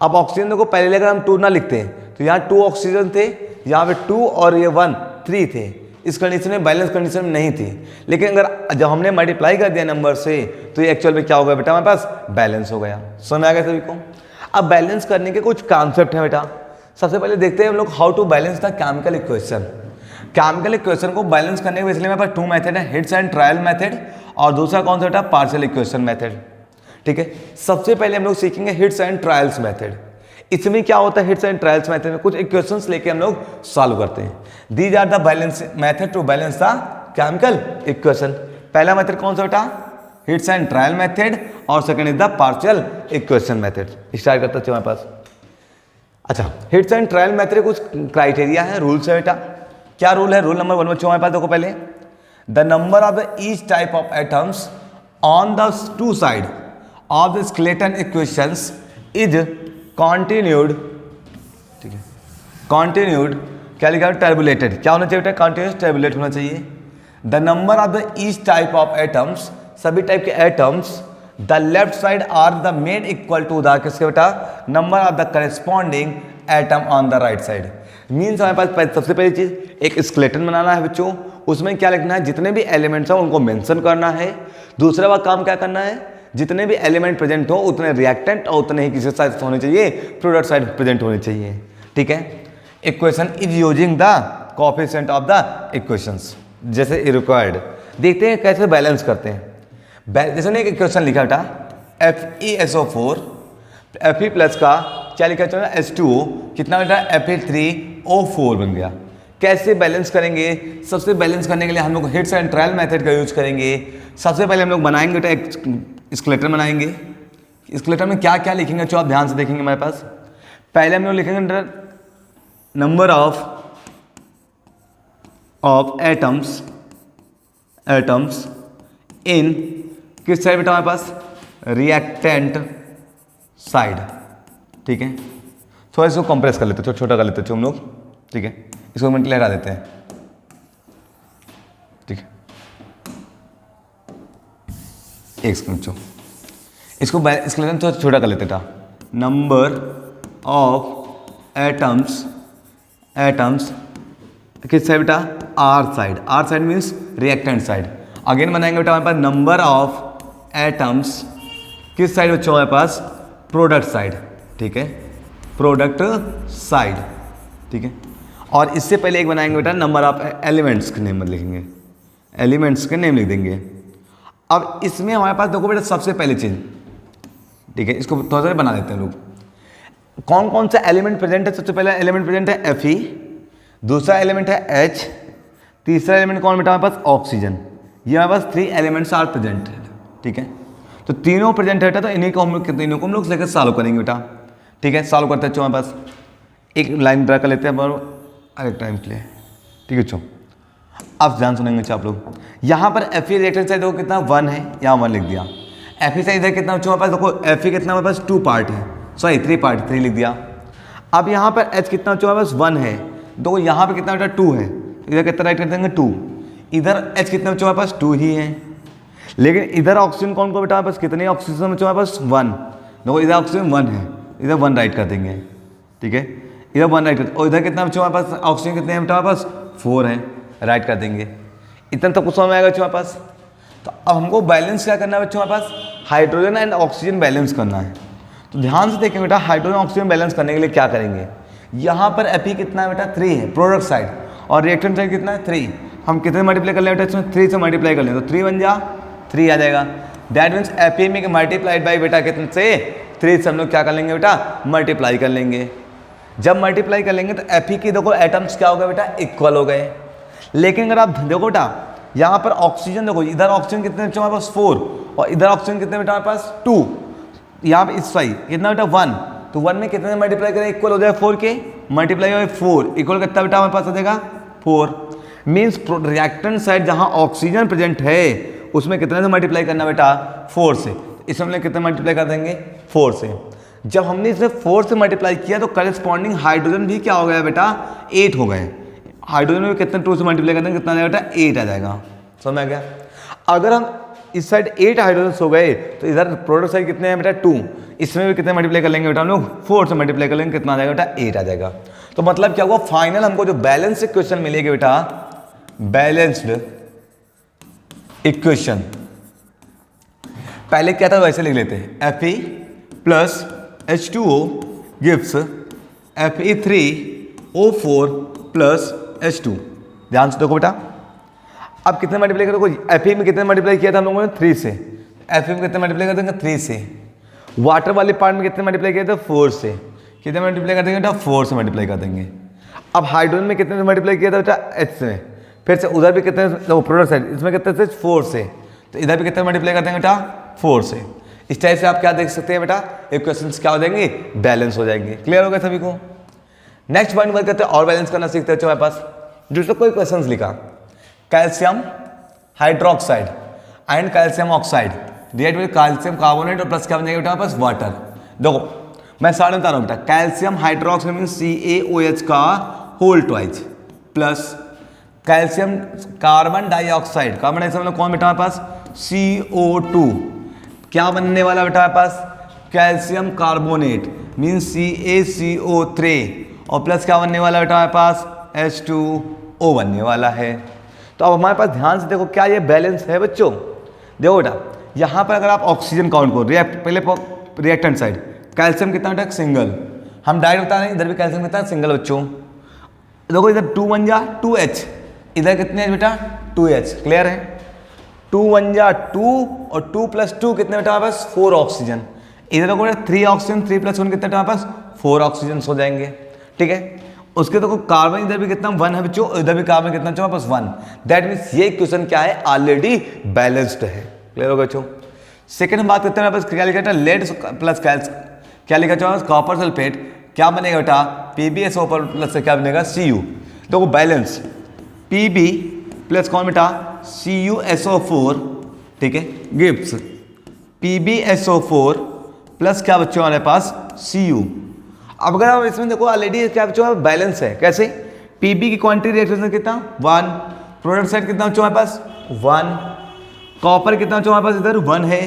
अब ऑक्सीजन देखो पहले अगर हम 2 ना लिखते तो यहाँ 2 ऑक्सीजन थे, यहाँ पे 2 और ये 1 3 थे, इस कंडीशन में बैलेंस कंडीशन में नहीं थी। लेकिन अगर जब हमने मल्टीप्लाई कर दिया नंबर से तो ये एक्चुअल में क्या हो गया बेटा, हमारे पास बैलेंस हो गया। समझ में आ गया सभी को। अब बैलेंस करने के कुछ कॉन्सेप्ट हैं बेटा। सबसे पहले देखते हैं हम लोग how to balance the chemical equation. Chemical equation को बैलेंस करने के इसलिए मेरे पास 2 मेथड है, हिट्स एंड ट्रायल मेथड, और दूसरा कौन सा बेटा, पार्शियल इक्वेशन मेथड। ठीक है, सबसे पहले हम लोग सीखेंगे हिट्स एंड ट्रायल्स मेथड। इसमें क्या होता है, हिट्स एंड ट्रायल्स मेथड में कुछ इक्वेशंस लेके हम लोग सॉल्व करते हैं। These are the balance method to balance the chemical equation. पहला मेथड कौन सा बेटा, हिट्स एंड ट्रायल मेथड, और second is the partial equation method. Start करते हैं हमारे पास। अच्छा, हिट्स एंड ट्रायल मेथड कुछ क्राइटेरिया है, रूल्स है बेटा। क्या रूल है, रूल नंबर 1 बच्चों हमारे पास देखो पहले, the number of the each type of atoms on the 2 side of the skeleton equations is continued. ठीक है, कॉन्टिन्यूड क्या लिखा है, टर्बुलेटेड। क्या होना चाहिए बेटा, कॉन्टिन्यूस टर्बुलेट होना चाहिए। The number of the each type of atoms, सभी टाइप के atoms, the left side are the made equal to the किसके बेटा, number of the corresponding atom on the right side. Means हमारे पास सबसे पहली चीज एक स्केलेटन बनाना है बच्चों, उसमें क्या लिखना है, जितने भी एलिमेंट्स हैं उनको मेंशन करना है। दूसरा बात काम क्या करना है, जितने भी एलिमेंट प्रेजेंट हो उतने रिएक्टेंट और उतने ही किसी साइड होने चाहिए, प्रोडक्ट साइड प्रेजेंट होने चाहिए। ठीक है, equation is using the coefficient of the equations जैसे रिक्वायर्ड। देखते हैं कैसे बैलेंस करते हैं। जैसे ने एक इक्वेशन लिखा था FeSO4, Fe प्लस का क्या लिखा था, H2O, कितना बेटा Fe3O4 बन गया। कैसे बैलेंस करेंगे, सबसे बैलेंस करने के लिए हम लोग हिट्स एंड ट्रायल मेथड का यूज करेंगे। सबसे पहले हम लोग बनाएंगे बेटा एक स्केलेटन बनाएंगे। स्केलेटन में क्या क्या लिखेंगे जो आप ध्यान से देखेंगे हमारे पास। पहले हम लोग लिखेंगे नंबर ऑफ एटम्स इन किस साइड बेटा हमारे पास, रिएक्टेंट साइड। ठीक है, थोड़ा इसको कंप्रेस कर लेते, छोटा कर लेते हम लोग। ठीक है, इसको मिनट लहरा देते हैं। ठीक है, एक सेकंड, इसको थोड़ा छोटा कर लेते था। नंबर ऑफ एटम्स किस साइड बेटा, R side means reactant side. Again बनाएंगे बेटा हमारे पास नंबर ऑफ एटम्स किस साइड बच्चों हमारे पास, प्रोडक्ट साइड। ठीक है, प्रोडक्ट साइड। ठीक है, और इससे पहले एक बनाएंगे बेटा नंबर ऑफ एलिमेंट्स के नेम लिखेंगे, एलिमेंट्स के नेम लिख देंगे। अब इसमें हमारे पास देखो बेटा सबसे पहले चीज, ठीक है, इसको थोड़ा सा बना देते हैं लोग। कौन कौन सा एलिमेंट प्रेजेंट है? सबसे पहला एलिमेंट प्रेजेंट है Fe, दूसरा एलिमेंट है H, तीसरा एलिमेंट कौन बेटा हमारे पास? ऑक्सीजन। ये हमारे पास 3 एलिमेंट्स आर प्रेजेंट है, ठीक है। तो तीनों प्रेजेंट है, तो इन्हीं को हम लोग लेकर सॉल्व करेंगे बेटा, ठीक है। सॉल्व करते हैं हमारे पास एक लाइन ड्रा कर लेते हैं अरे टाइम के लिए, ठीक है। चलो अब ध्यान सुनेंगे आप लोग। यहाँ पर Fe रिएक्टेंट साइड देखो कितना 1 है, यहाँ 1 लिख दिया। Fe साइड इधर कितना हमारे पास देखो, Fe कितना हमारे पास 2 पार्ट है, सॉरी 3 पार्ट, 3 लिख दिया। अब यहाँ पर H कितना हमारे पास 1 है, देखो यहाँ पे कितना बेटा 2 है, इधर कितना राइट कर देंगे 2, इधर H कितना हमारे पास 2 ही है। लेकिन इधर ऑक्सीजन कौन को बेटा हमारे पास कितने ऑक्सीजन हमारे पास 1, देखो इधर ऑक्सीजन 1 है, इधर 1 राइट कर देंगे, ठीक है। इधर 1 राइट कर, और इधर कितना हमारे पास ऑक्सीजन कितने हैं हमारे पास 4 है, राइट कर देंगे। इतना तो कुछ समझ में आएगा बच्चों हमारे पास। तो अब हमको बैलेंस क्या करना है बच्चों हमारे पास? हाइड्रोजन एंड ऑक्सीजन बैलेंस करना है। तो ध्यान से देखें बेटा, हाइड्रोजन ऑक्सीजन बैलेंस करने के लिए क्या करेंगे? यहाँ पर Fe कितना है बेटा 3 है प्रोडक्ट साइड, और रिएक्टेंट साइड कितना है 3। हम कितने मल्टीप्लाई कर लें बेटा इसमें? 3 से मल्टीप्लाई कर लें तो 3 बन जा 3 आ जाएगा। दैट मीन्स Fe में मल्टीप्लाइड बाई बेटा कितने से 3 से हम लोग क्या कर लेंगे बेटा? मल्टीप्लाई कर लेंगे। जब मल्टीप्लाई कर लेंगे तो Fe की देखो एटम्स क्या हो गए बेटा? इक्वल हो गए। लेकिन अगर आप देखो बेटा यहाँ पर ऑक्सीजन देखो, इधर ऑक्सीजन कितने बच्चों हमारे पास 4, और इधर ऑक्सीजन कितने बेटा हमारे पास 2, यहाँ पे इस साइड कितना बेटा 1, तो 1 में कितने मल्टीप्लाई करें? इक्वल हो जाए 4 के, मल्टीप्लाई हो 4 इक्वल कितना बेटा हमारे पास आ जाएगा 4। मीन्स रिएक्टेंट साइड जहाँ ऑक्सीजन प्रेजेंट है उसमें कितने से मल्टीप्लाई करना बेटा? 4 से। इसमें हम लोग कितने मल्टीप्लाई कर देंगे? 4 से। जब हमने इसे 4 से मल्टीप्लाई किया तो करेस्पॉन्डिंग हाइड्रोजन भी क्या हो गया बेटा? 8 हो गए। हाइड्रोजन में कितने 2 से मल्टीप्लाई करते हैं कितना आ जाएगा बेटा? 8 आ जाएगा। समझ में आ गया? अगर हम इस साइड 8 हाइड्रोजन हो गए तो इधर प्रोडक्ट साइड कितने हैं बेटा 2, इसमें भी कितने मल्टीप्लाई कर लेंगे बेटा हम लोग? 4 से मल्टीप्लाई कर लेंगे, कितना आ जाएगा बेटा? 8 आ जाएगा। तो मतलब क्या हुआ? फाइनल हमको जो बैलेंस इक्वेशन मिलेगी बेटा, बैलेंस्ड इक्वेशन, पहले क्या था वैसे लिख लेते हैं। Fe plus H2O gives Fe3O4 plus H2। ध्यान से देखो बेटा, अब कितने मल्टीप्लाई करोगे? Fe में कितने मल्टीप्लाई किया था हम लोगों ने? 3 से। Fe में कितने मल्टीप्लाई कर देंगे? 3 से। वाटर वाले पार्ट में कितने मल्टीप्लाई किया था? 4 से। कितने मल्टीप्लाई कर देंगे बेटा? 4 से मल्टीप्लाई कर देंगे। अब हाइड्रोजन में कितने से मल्टीप्लाई किया था बेटा? H से। फिर से उधर भी कितने, प्रोडक्ट साइड इसमें कितने से? 4 से। तो इधर भी कितने मल्टीप्लाई कर देंगे बेटा? 4 से। इस टाइप से आप क्या देख सकते हैं बेटा? इक्वेशंस क्या हो जाएंगे? बैलेंस हो जाएंगे। क्लियर हो गया सभी को? नेक्स्ट पॉइंट वर्क करते हैं और बैलेंस करना सीखते हैं हमारे पास। दूसरा कोई क्वेश्चंस लिखा, calcium hydroxide and calcium oxide react with calcium carbonate और प्लस क्या बन जाएगा बेटा पास? वाटर। देखो मैं सारे बता रहा हूँ बेटा, कैल्शियम हाइड्रोक्साइड मीन CaOH का whole twice plus calcium carbon dioxide, carbon dioxide मतलब कौन बेटा हमारे पास? CO2। क्या बनने वाला बेटा हमारे पास? कैल्शियम कार्बोनेट मीन CaCO3 और प्लस क्या बनने वाला बेटा हमारे पास? H2O बनने वाला है। तो अब हमारे पास ध्यान से देखो, क्या ये बैलेंस है बच्चों? देखो बेटा यहाँ पर अगर आप ऑक्सीजन काउंट करो, पहले रिएक्टेंट साइड कैल्शियम कितना बेटा? सिंगल। हम डायरेक्ट बता रहे हैं, इधर भी कैल्शियम कितना? सिंगल बच्चों। देखो इधर 2 1 जा 2H, इधर कितने हैं बेटा? 2H। क्लियर है? 2 1 जा 2 और 2 प्लस 2 कितने बेटा हमारे पास? 4 ऑक्सीजन। इधर देखो 3 ऑक्सीजन, 3 प्लस 1 कितने हमारे पास? 4 ऑक्सीजन हो जाएंगे। ठीक है? उसके देखो कार्बन इधर भी कितना? 1 है बच्चों, इधर भी कार्बन कितना हमारे पास? 1। दैट मीन्स ये इक्वेशन क्या है? ऑलरेडी बैलेंस्ड है। क्लियर होगा बच्चों? सेकंड हम बात करते हैं हमारे पास क्या लिखा था? लेड प्लस क्या लिखा था? कॉपर सल्फेट क्या बनेगा बेटा? PbSO प्लस से क्या बनेगा? Cu। देखो बैलेंस Pb प्लस कौन बेटा? CuSO4, ठीक है, गिव्स PbSO4 प्लस क्या बच्चों हमारे पास? Cu। अब अगर आप इसमें देखो ऑलरेडी क्या बच्चों बैलेंस है। कैसे? Pb की क्वांटिटी रिएक्शन कितना? 1। प्रोडक्ट साइड कितना बच्चों हमारे पास? 1। कॉपर कितना बच्चों हमारे पास? इधर 1 है,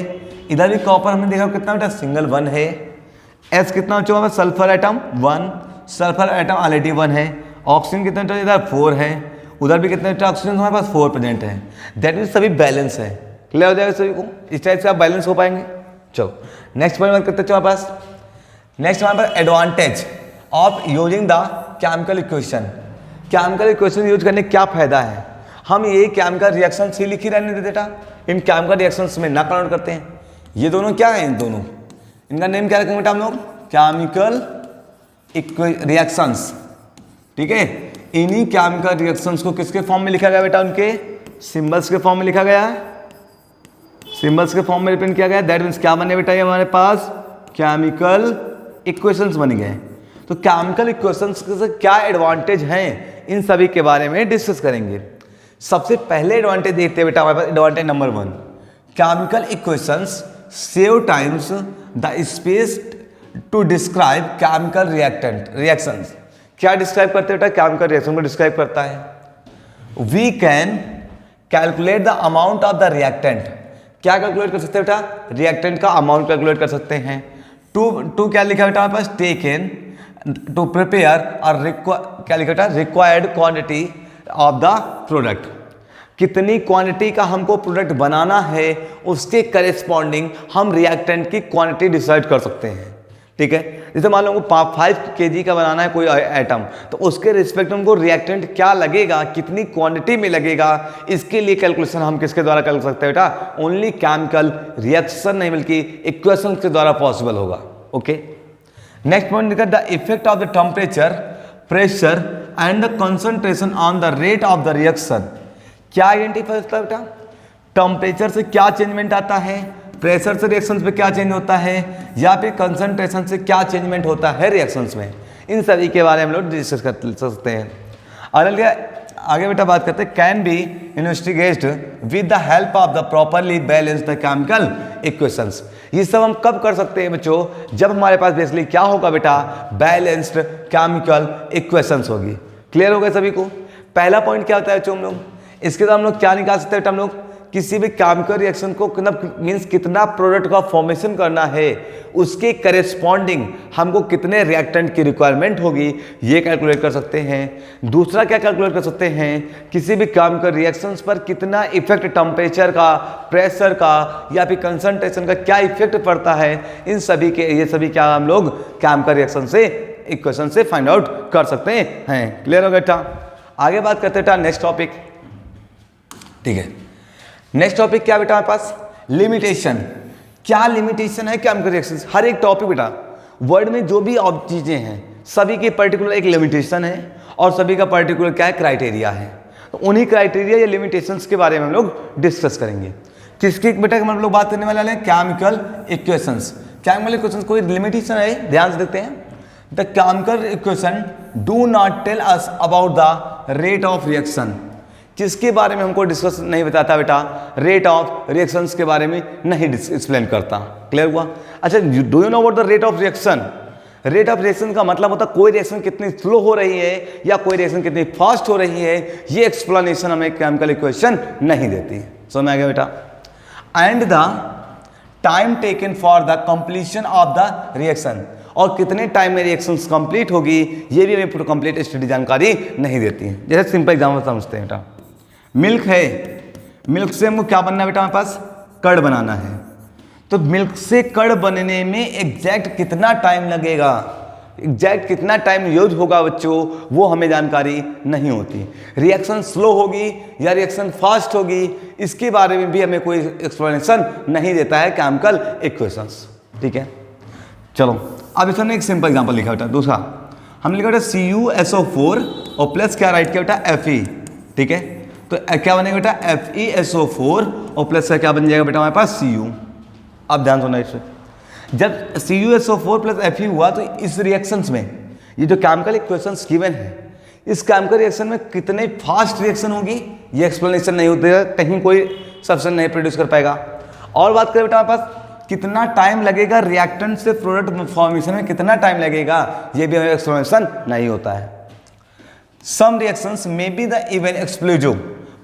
इधर भी कॉपर हमने देखा कितना बेटा? सिंगल 1 है। S कितना बच्चों हमारे पास? Sulphur atom 1, sulphur atom already 1 है। ऑक्सीजन कितना बेटा? इधर 4 है, उधर भी कितने बेटा ऑक्सीजन हमारे पास? 4 प्रेजेंट है। दैट मीन्स सभी बैलेंस है। क्लियर हो जाएगा सभी को? इस टाइप से आप बैलेंस हो पाएंगे। चलो नेक्स्ट पॉइंट बात करते हैं हमारे पास। नेक्स्ट हमारे पास advantage of using the chemical equation. Chemical equation use करने क्या फायदा है? हम ये केमिकल रिएक्शन ही लिख ही रहने देते बेटा, इन केमिकल रिएक्शंस में ना कन्वर्ट करते हैं। ये दोनों क्या है, इन दोनों इनका नेम क्या रखेंगे बेटा हम लोग, केमिकल रिएक्शंस। ठीक है, इन्हीं केमिकल रिएक्शंस को किसके फॉर्म में लिखा गया बेटा, उनके सिंबल्स के फॉर्म में लिखा गया है, सिंबल्स के फॉर्म में रिप्रेजेंट किया गया। दैट मीन्स क्या बने बेटा, ये हमारे पास केमिकल इक्वेशंस बन गए। तो केमिकल इक्वेशंस के क्या एडवांटेज हैं, इन सभी के बारे में डिस्कस करेंगे। सबसे पहले एडवांटेज देखते हैं बेटा हमारे पास, advantage number 1, chemical equations save times the space to describe chemical reactions. क्या डिस्क्राइब करते हैं बेटा, केमिकल रिएक्शन को डिस्क्राइब करता है। We can calculate the amount of the reactant. क्या कैलकुलेट कर सकते हैं बेटा, रिएक्टेंट का अमाउंट कैलकुलेट कर सकते हैं। टू क्या लिखा बेटा हमारे पास, टेकन टू प्रिपेयर और क्या लिखा बेटा, required quantity of the product. कितनी क्वांटिटी का हमको प्रोडक्ट बनाना है, उसके करेस्पॉन्डिंग हम रिएक्टेंट की क्वांटिटी डिसाइड कर सकते हैं। ठीक है, जैसे मान लो 5 kg का बनाना है कोई आइटम, तो उसके रिस्पेक्ट हमको रिएक्टेंट क्या लगेगा, कितनी क्वांटिटी में लगेगा, इसके लिए कैलकुलेशन हम किसके द्वारा कर सकते हैं बेटा, ओनली केमिकल रिएक्शन नहीं बल्कि इक्वेशन के द्वारा पॉसिबल होगा। ओके, नेक्स्ट पॉइंट लिखा, the effect of the temperature, pressure and the concentration on the rate of the reaction. क्या आइडेंटिफाई होता है बेटा, टेम्परेचर से क्या चेंजमेंट आता है, प्रेशर से रिएक्शंस पे क्या चेंज होता है, या फिर कंसंट्रेशन से क्या चेंजमेंट होता है रिएक्शंस में, इन सभी के बारे में हम लोग डिस्कस कर सकते हैं। आगे बेटा बात करते हैं, can be investigated with the help of the properly balance the chemical equations. ये सब हम कब कर सकते हैं बच्चों, जब हमारे पास बेसिकली क्या होगा बेटा, बैलेंस्ड केमिकल इक्वेशंस होगी। क्लियर हो गया सभी को। पहला पॉइंट क्या होता है बच्चों हम लोग, इसके बाद हम लोग क्या निकाल सकते हैं बेटा, हम लोग किसी भी केमिकल रिएक्शन को मीन्स कितना प्रोडक्ट का फॉर्मेशन करना है, उसके करेस्पॉन्डिंग हमको कितने रिएक्टेंट की रिक्वायरमेंट होगी, ये कैलकुलेट कर सकते हैं। दूसरा क्या कैलकुलेट कर सकते हैं, किसी भी केमिकल रिएक्शंस पर कितना इफेक्ट टेम्परेचर का, प्रेशर का या फिर कंसंट्रेशन का क्या इफेक्ट पड़ता है, इन सभी के ये सभी क्या हम लोग केमिकल रिएक्शन से इक्वेशन से फाइंड आउट कर सकते हैं। क्लियर हो गया बेटा। आगे बात करते हैं नेक्स्ट टॉपिक। ठीक है, नेक्स्ट टॉपिक क्या बेटा हमारे पास, लिमिटेशन। क्या लिमिटेशन है केमिकल रिएक्शंस, हर एक टॉपिक बेटा वर्ड में जो भी चीजें हैं सभी की पर्टिकुलर एक लिमिटेशन है और सभी का पर्टिकुलर क्या है, क्राइटेरिया है। तो उन्हीं क्राइटेरिया या लिमिटेशंस के बारे में हम लोग डिस्कस करेंगे। किसकी बेटा हम लोग बात करने वाले हैं, केमिकल इक्वेशंस। केमिकल इक्वेशंस कोई लिमिटेशन है, ध्यान से देखते हैं। The chemical equation do not tell us about the rate of reaction. किसके बारे में हमको डिस्कस नहीं बताता बेटा, रेट ऑफ रिएक्शंस के बारे में नहीं एक्सप्लेन करता। क्लियर हुआ। अच्छा, do you know about the rate of reaction. Rate of reaction का मतलब होता है कोई रिएक्शन कितनी स्लो हो रही है या कोई रिएक्शन कितनी फास्ट हो रही है, ये एक्सप्लेनेशन हमें केमिकल इक्वेशन नहीं देती। समझ में आ गया बेटा। And the time taken for the completion of the reaction, और कितने टाइम में रिएक्शंस कंप्लीट होगी ये भी हमें पूरी कंप्लीट स्टडी जानकारी नहीं देती है। जैसे सिंपल एग्जाम्पल समझते हैं बेटा, मिल्क है, मिल्क से हमको क्या बनना है बेटा, हमारे पास कर्ड बनाना है। तो मिल्क से कर्ड बनने में एग्जैक्ट कितना टाइम लगेगा, एग्जैक्ट कितना टाइम यूज होगा बच्चों, वो हमें जानकारी नहीं होती। रिएक्शन स्लो होगी या रिएक्शन फास्ट होगी, इसके बारे में भी हमें कोई एक्सप्लेनेशन नहीं देता है केमिकल इक्वेशंस। ठीक है, चलो अब इसमें एक सिंपल एग्जांपल लिखा बेटा। दूसरा हमने लिखा बेटा CuSO4 और प्लस क्या राइट किया बेटा Fe। ठीक है, तो क्या बनेगा बेटा FeSO4 और प्लस का क्या बन जाएगा बेटा हमारे पास Cu। अब ध्यान सुनना इससे, जब CuSO4 प्लस Fe हुआ तो इस रिएक्शंस में ये जो केमिकल इक्वेशंस गिवन है, इस केमिकल रिएक्शन में कितने फास्ट रिएक्शन होगी ये एक्सप्लेनेशन नहीं होता है, कहीं कोई सब्सटेंस नहीं प्रोड्यूस कर पाएगा। और बात करें बेटा हमारे पास कितना टाइम लगेगा रिएक्टेंट से प्रोडक्ट फॉर्मेशन में, कितना टाइम लगेगा ये भी हमें एक्सप्लेनेशन नहीं होता है। Some reactions may be the even explosive,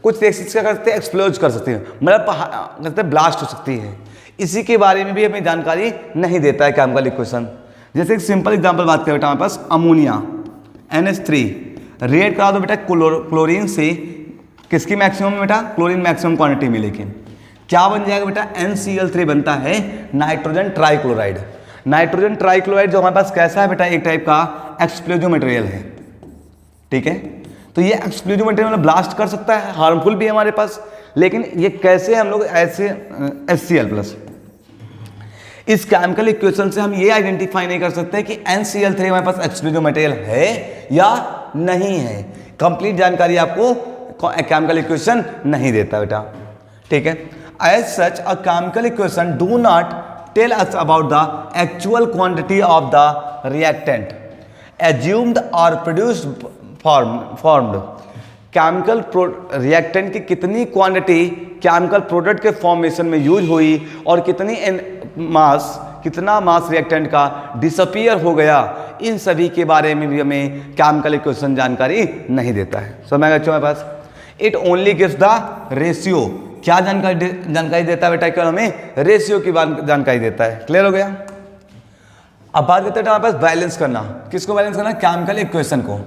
कुछ रिएक्शंस क्या करते हैं, एक्सप्लोज कर सकती है, मतलब कहते हैं ब्लास्ट हो सकती है, इसी के बारे में भी हमें जानकारी नहीं देता है केमिकल इक्वेशन। जैसे एक सिंपल एग्जांपल बात करें बेटा हमारे पास अमोनिया NH3 रिएक्ट करा दो बेटा क्लोरीन से, किसकी मैक्सिमम बेटा, क्लोरीन मैक्सिमम क्वांटिटी में, लेकिन क्या बन जाएगा बेटा NCl3 बनता है नाइट्रोजन ट्राइक्लोराइड। नाइट्रोजन ट्राइक्लोराइड जो हमारे पास कैसा है बेटा, एक टाइप का एक्सप्लोजिव मटेरियल है। ठीक है, तो ये एक्सप्लोजिव मटेरियल ब्लास्ट कर सकता है, हार्मफुल भी है हमारे पास, लेकिन ये कैसे हम लोग ऐसे HCl+, इस केमिकल इक्वेशन से हम ये आइडेंटिफाई नहीं कर सकते कि NCl3 हमारे पास एक्सप्लोजिव मटेरियल है या नहीं है। कंप्लीट जानकारी आपको केमिकल इक्वेशन नहीं देता बेटा, ठीक है। As such a chemical equation do not tell us about the actual quantity of the reactant assumed और प्रोड्यूस्ड फॉर्म्ड। केमिकल रिएक्टेंट की कितनी क्वांटिटी केमिकल प्रोडक्ट के फॉर्मेशन में यूज हुई और कितना मास रिएक्टेंट का डिसअपियर हो गया, इन सभी के बारे में भी हमें केमिकल इक्वेशन जानकारी नहीं देता है। समझ में हमारे पास it only gives the ratio. क्या जानकारी देता है बेटा? केवल हमें रेशियो की जानकारी देता है। क्लियर हो गया? अब बात करते हैं हमारे पास बैलेंस करना। किसको बैलेंस करना? केमिकल इक्वेशन को।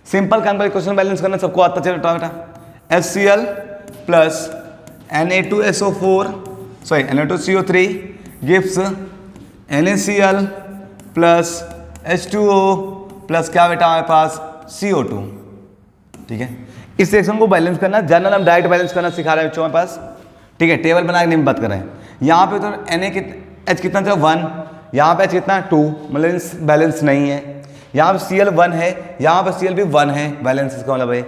सिंपल केमिकल इक्वेशन बैलेंस करना सबको आता चलता बेटा। HCl plus Na2CO3 gives NaCl plus H2O plus क्या बेटा हमारे पास CO2, ठीक है। इस सेक्शन को बैलेंस करना, जनरल हम डायरेक्ट बैलेंस करना सिखा रहे हैं बच्चों हमारे पास, ठीक है। टेबल बना के नहीं बात कर रहे हैं। यहाँ पे तो H कितना था 1, यहाँ पे H कितना 2, मतलब बैलेंस नहीं है। यहाँ पे Cl 1 है, यहाँ पे Cl भी 1 है, बैलेंस इसका मतलब है।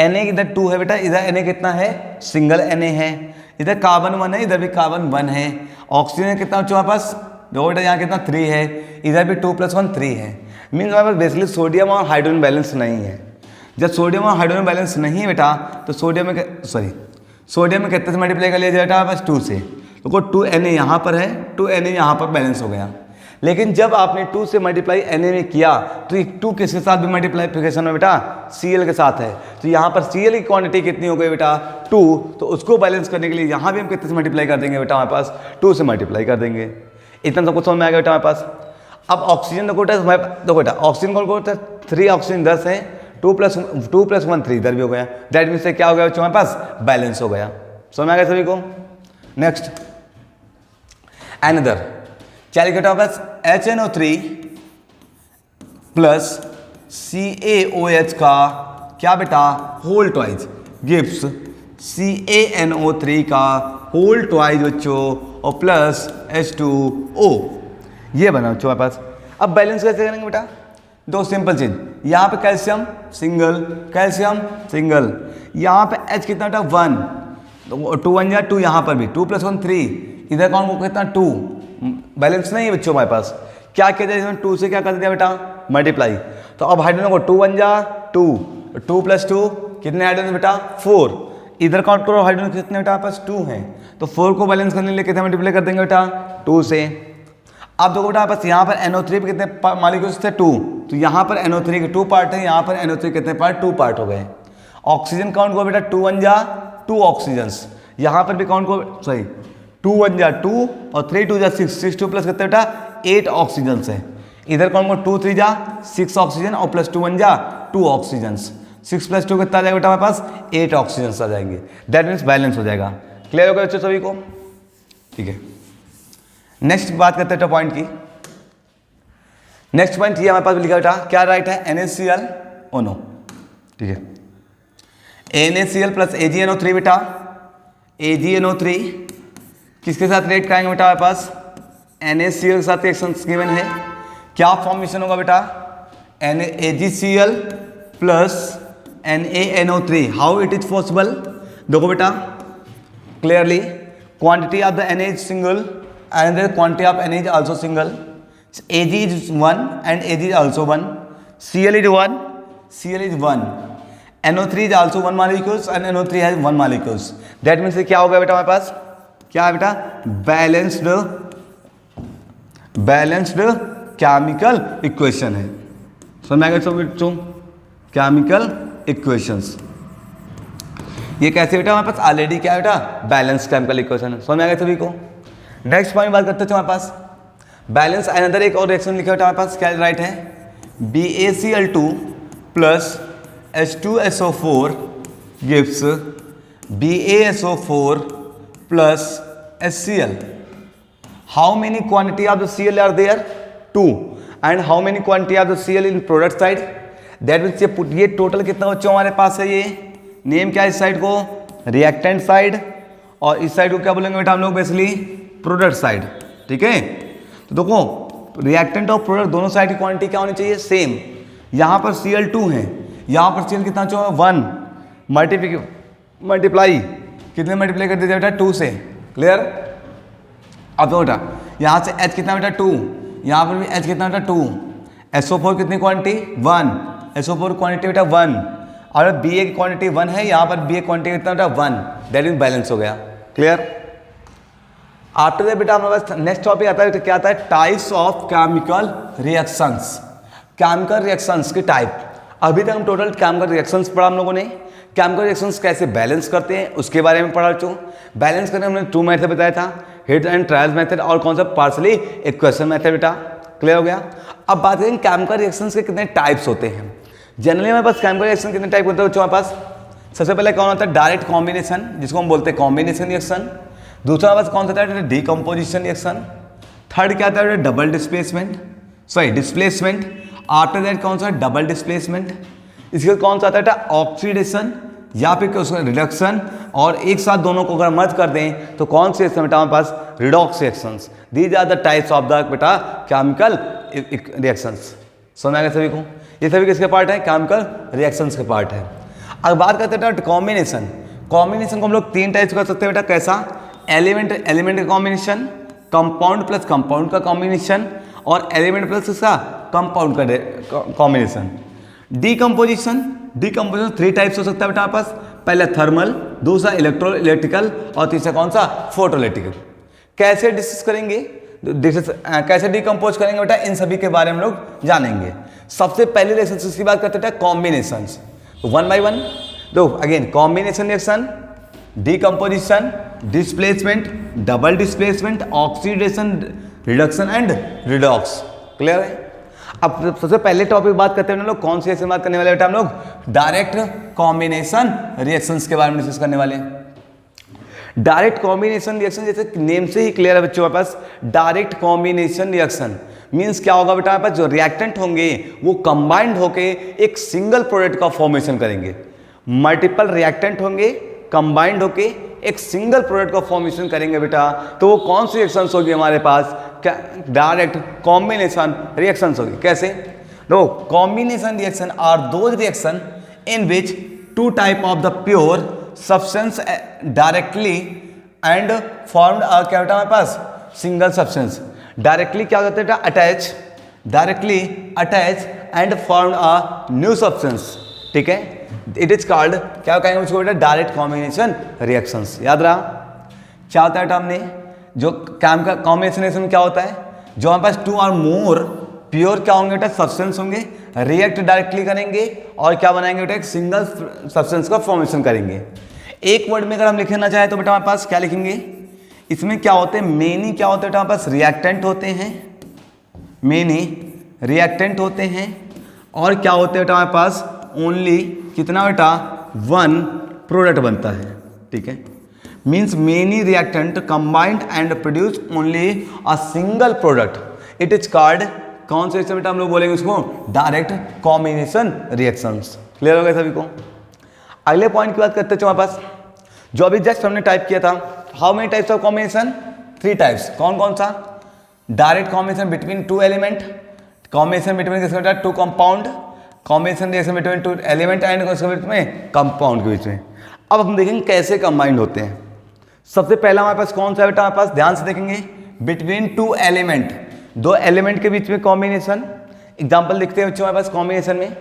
Na इधर 2 है बेटा, इधर Na कितना है? सिंगल Na है। इधर कार्बन 1 है, इधर भी कार्बन 1 है। ऑक्सीजन कितना बच्चों हमारे पास? दो बेटा, यहाँ कितना 3 है, इधर भी 2 + 1 3 है। मीन्स हमारे पास बेसिकली सोडियम और हाइड्रोजन बैलेंस नहीं है। जब सोडियम और हाइड्रोजन बैलेंस नहीं है बेटा, तो सोडियम में कितने से मल्टीप्लाई कर लिया जाए बेटा? बस 2 से। तो 2Na यहाँ पर है, 2Na यहाँ पर बैलेंस हो गया। लेकिन जब आपने 2 से मल्टीप्लाई Na में किया तो 2 किसके साथ भी मल्टीप्लाइफिकेशन में बेटा? Cl के साथ है। तो यहाँ पर Cl की क्वांटिटी कितनी हो गई बेटा? 2। तो उसको बैलेंस करने के लिए यहाँ भी हम कितने से मल्टीप्लाई कर देंगे बेटा? हमारे पास 2 से मल्टीप्लाई कर देंगे। इतना सबको समझ में आ गया बेटा हमारे पास। अब ऑक्सीजन देखो बेटा, ऑक्सीजन कौन कौन 3 ऑक्सीजन 10 है, 2 + 1 3 इधर भी हो गया। दैट मीन्स क्या हो गया बच्चों हमारे पास? बैलेंस हो गया। समझ में आ गया सभी को? नेक्स्ट अनदर, क्या लिखा था बस? HNO3 प्लस CaOH का क्या बेटा? होल ट्वाइज गिव्स CaNO3 का होल ट्वाइज बच्चों और प्लस H2O। ये बना बच्चों हमारे पास। अब बैलेंस कैसे करेंगे बेटा? दो सिंपल चीज, यहाँ पे कैल्शियम सिंगल, यहाँ पे H कितना बेटा? 1, तो 2 1 2, यहाँ पर भी 2 + 1 3, इधर कौन को कितना 2, बैलेंस नहीं है बच्चों हमारे पास। क्या किया जाए इसमें? 2 से क्या कर दिया बेटा? मल्टीप्लाई। तो अब हाइड्रोजन को 2 1 2, 2 + 2 कितने हाइड्रोजन बेटा? 4। इधर काउंट करो, हाइड्रोजन कितने बेटा? पास 2 हैं। तो 4 को बैलेंस करने के लिए कितने मल्टीप्लाई कर देंगे बेटा? 2 से। अब देखो बेटा बस यहाँ पर NO3 पे कितने मॉलिक्यूल्स थे? 2। तो यहाँ पर NO3 के 2 पार्ट है, यहाँ पर NO3 कितने पार्ट? 2 पार्ट हो गए। ऑक्सीजन काउंट को बेटा 2 1 2 ऑक्सीजन्स, यहाँ पर भी काउंट को 2 1 2 और 3 2 6, 6 2 प्लस कितने बेटा? 8 ऑक्सीजन्स है। इधर कौन को 2 3 6 ऑक्सीजन और प्लस 2 1 2 ऑक्सीजन्स, 6 + 2 कितना आ जाएगा बेटा हमारे पास? 8 ऑक्सीजन्स आ जाएंगे। दैट मीन्स बैलेंस हो जाएगा। क्लियर हो गया बच्चों सभी को? ठीक है। नेक्स्ट बात करते हैं पॉइंट की। नेक्स्ट पॉइंट ये हमारे पास लिखा बेटा, क्या राइट है? NaCl, ठीक है। NaCl प्लस AgNO3 बेटा, AgNO3 किसके साथ रेट कराएंगे बेटा हमारे पास? NaCl के साथ रिएक्शंस गिवन है। क्या फॉर्मेशन होगा बेटा? AgCl plus NaNO3। How it is possible? देखो बेटा clearly, quantity of the Na is single and the quantity of Na is also single. Ag is 1 and Ag is also 1. Cl is 1, Cl is 1. NO3 is also 1 molecules and NO3 has 1 molecules. That means क्या हो गया बेटा हमारे पास? क्या है बेटा? Balanced chemical equation है। समझ में आ गया बच्चों? केमिकल इक्वेशंस ये कैसे बेटा हमारे पास? ऑलरेडी क्या है बेटा? बैलेंस केमिकल इक्वेशन है। समझ में आ गया सभी को? नेक्स्ट पॉइंट बात करते हैं हमारे पास बैलेंस अनदर। एक और रिएक्शन लिखा बेटा हमारे पास, क्या राइट है? BaCl2 plus H2SO4 gives BaSO4 plus HCl. How many quantity of the Cl are there? 2. And how many quantity of the Cl in product side? That means ये total कितना बच्चों हमारे पास है, ये नेम क्या है इस साइड को, रिएक्टेंट साइड, और इस साइड को क्या बोलेंगे बेटा हम लोग बेसिकली प्रोडक्ट साइड। ठीक है, तो देखो रिएक्टेंट और प्रोडक्ट दोनों साइड की क्वांटिटी क्या होनी चाहिए, सेम। यहाँ पर Cl2 है, यहाँ पर Cl कितना चाहिए 1 मल्टीप्लाई कितने मल्टीप्लाई कर दीजिए बेटा 2 से, क्लियर। अब तो बेटा यहाँ से H कितना बेटा 2, यहाँ पर भी H कितना बेटा 2, SO4 कितनी क्वांटिटी 1, SO4 क्वांटिटी बेटा 1, और Ba की क्वांटिटी 1 है, यहाँ पर Ba क्वांटिटी कितना बेटा 1, दैट मीन बैलेंस हो गया, क्लियर। आफ्टर दैट बेटा हमारे पास नेक्स्ट टॉपिक आता है, तो क्या आता है, types of chemical reactions. Chemical reactions के टाइप। अभी तक हम टोटल केमिकल रिएक्शंस पढ़ा हम लोगों ने। केमिकल रिएक्शंस कैसे बैलेंस करते हैं उसके बारे में पढ़ा चुके। बैलेंस करने हमने 2 मेथड बताया था, हिट एंड ट्रायल्स मेथड और कौन सा पार्शली इक्वेशन मेथड बेटा, क्लियर हो गया। अब बात करें केमिकल रिएक्शंस के कितने टाइप्स होते हैं। जनरली हमारे पास केमिकल रिएक्शन कितने टाइप होते हैं बच्चों हमारे पास। सबसे पहले कौन होता है, डायरेक्ट कॉम्बिनेशन, जिसको हम बोलते हैं कॉम्बिनेशन रिएक्शन। दूसरा हमारे पास कौन सा है, डीकम्पोजिशन रिएक्शन। थर्ड क्या आता है, डबल डिस्प्लेसमेंट। आफ्टर दैट कौन सा, डबल डिस्प्लेसमेंट। इसके बाद कौन सा आता है, ऑक्सीडेशन या फिर उसका रिडक्शन, और एक साथ दोनों को अगर मर्ज कर दें तो कौन से रिएक्शन बेटा हमारे पास, redox reactions. These are the types of the बेटा केमिकल रिएक्शंस। समझ आ गया सभी को, ये सभी किसके पार्ट है, केमिकल रिएक्शंस के पार्ट है। अब बात करते हैं कॉम्बिनेशन। कॉम्बिनेशन को हम लोग 3 टाइप्स कर सकते हैं बेटा, कैसा, एलिमेंट का कॉम्बिनेशन, कंपाउंड प्लस कंपाउंड का कॉम्बिनेशन, और एलिमेंट प्लस इसका कंपाउंड का कॉम्बिनेशन। डीकम्पोजिशन 3 टाइप्स हो सकता है बेटा आपस, पहले थर्मल, दूसरा इलेक्ट्रिकल, और तीसरा कौन सा, फोटोइलेक्ट्रिकल। कैसे डिस्कस करेंगे, कैसे डिकम्पोज करेंगे बेटा, इन सभी के बारे में हम लोग जानेंगे। सबसे पहले रिएक्शन की बात करते हैं कॉम्बिनेशन, तो 1 by 1 दो again, combination reaction, decomposition, displacement, double displacement, oxidation, reduction and redox, clear है। अब सबसे पहले टॉपिक बात करते हैं हम लोग, कौन सी रिएक्शन बात करने वाले बेटा हम लोग, डायरेक्ट कॉम्बिनेशन रिएक्शंस के बारे में डिस्कस करने वाले हैं। डायरेक्ट कॉम्बिनेशन रिएक्शन जैसे नेम से ही क्लियर है बच्चों के पास, डायरेक्ट कॉम्बिनेशन रिएक्शन मींस क्या होगा बेटा, हमारे पास जो रिएक्टेंट होंगे वो कंबाइंड होके एक सिंगल प्रोडक्ट का फॉर्मेशन करेंगे। मल्टीपल रिएक्टेंट होंगे कंबाइंड होके एक सिंगल प्रोडक्ट का फॉर्मेशन करेंगे बेटा, तो वो कौन सी रिएक्शंस होगी हमारे पास, डायरेक्ट कॉम्बिनेशन रिएक्शंस होगी। कैसे, no combination reaction are those reaction in which 2 type of the pure substance directly and formed क्या बेटा हमारे पास, सिंगल सब्सटेंस। डायरेक्टली क्या होता है, directly attach and formed a new substance. ठीक है, इट इज कॉल्ड, क्या कहेंगे उसको बेटा, डायरेक्ट कॉम्बिनेशन रिएक्शंस। याद रहा क्या होता है बेटा, हमने जो केमिकल कॉम्बिनेशन रिएक्शन में क्या होता है, जो हमारे पास 2 और मोर प्योर क्या होंगे बेटा, सब्सटेंस होंगे, रिएक्ट डायरेक्टली करेंगे और क्या बनाएंगे बेटा, एक सिंगल सब्सटेंस का फॉर्मेशन करेंगे। एक वर्ड में अगर हम लिखना चाहें तो बेटा हमारे पास क्या लिखेंगे, इसमें क्या होते हैं, मेनी क्या होते हैं बेटा हमारे पास, रिएक्टेंट होते हैं, मेनी रिएक्टेंट होते हैं, और क्या होते हैं बेटा हमारे पास, ओनली कितना बेटा, 1 प्रोडक्ट बनता है। ठीक है, means many reactant combined and produce only a single product, it is called, कौन से बेटा हम लोग बोलेंगे उसको, डायरेक्ट कॉम्बिनेशन रिएक्शंस। क्लियर हो गया सभी को। अगले पॉइंट की बात करते हैं हमारे पास, जो अभी जस्ट हमने टाइप किया था, how many types of combination, 3 types. कौन कौन सा, direct combination between 2 element, combination between किसके बेटा, 2 compound, combination reaction between 2 element and उसके बीच में कंपाउंड के बीच में। अब हम देखेंगे कैसे कंबाइंड होते हैं। सबसे पहला हमारे पास कौन सा बेटा, हमारे पास ध्यान से देखेंगे, बिटवीन 2 एलिमेंट, 2 एलिमेंट के बीच में कॉम्बिनेशन। एग्जांपल लिखते हैं बच्चों हमारे पास कॉम्बिनेशन में।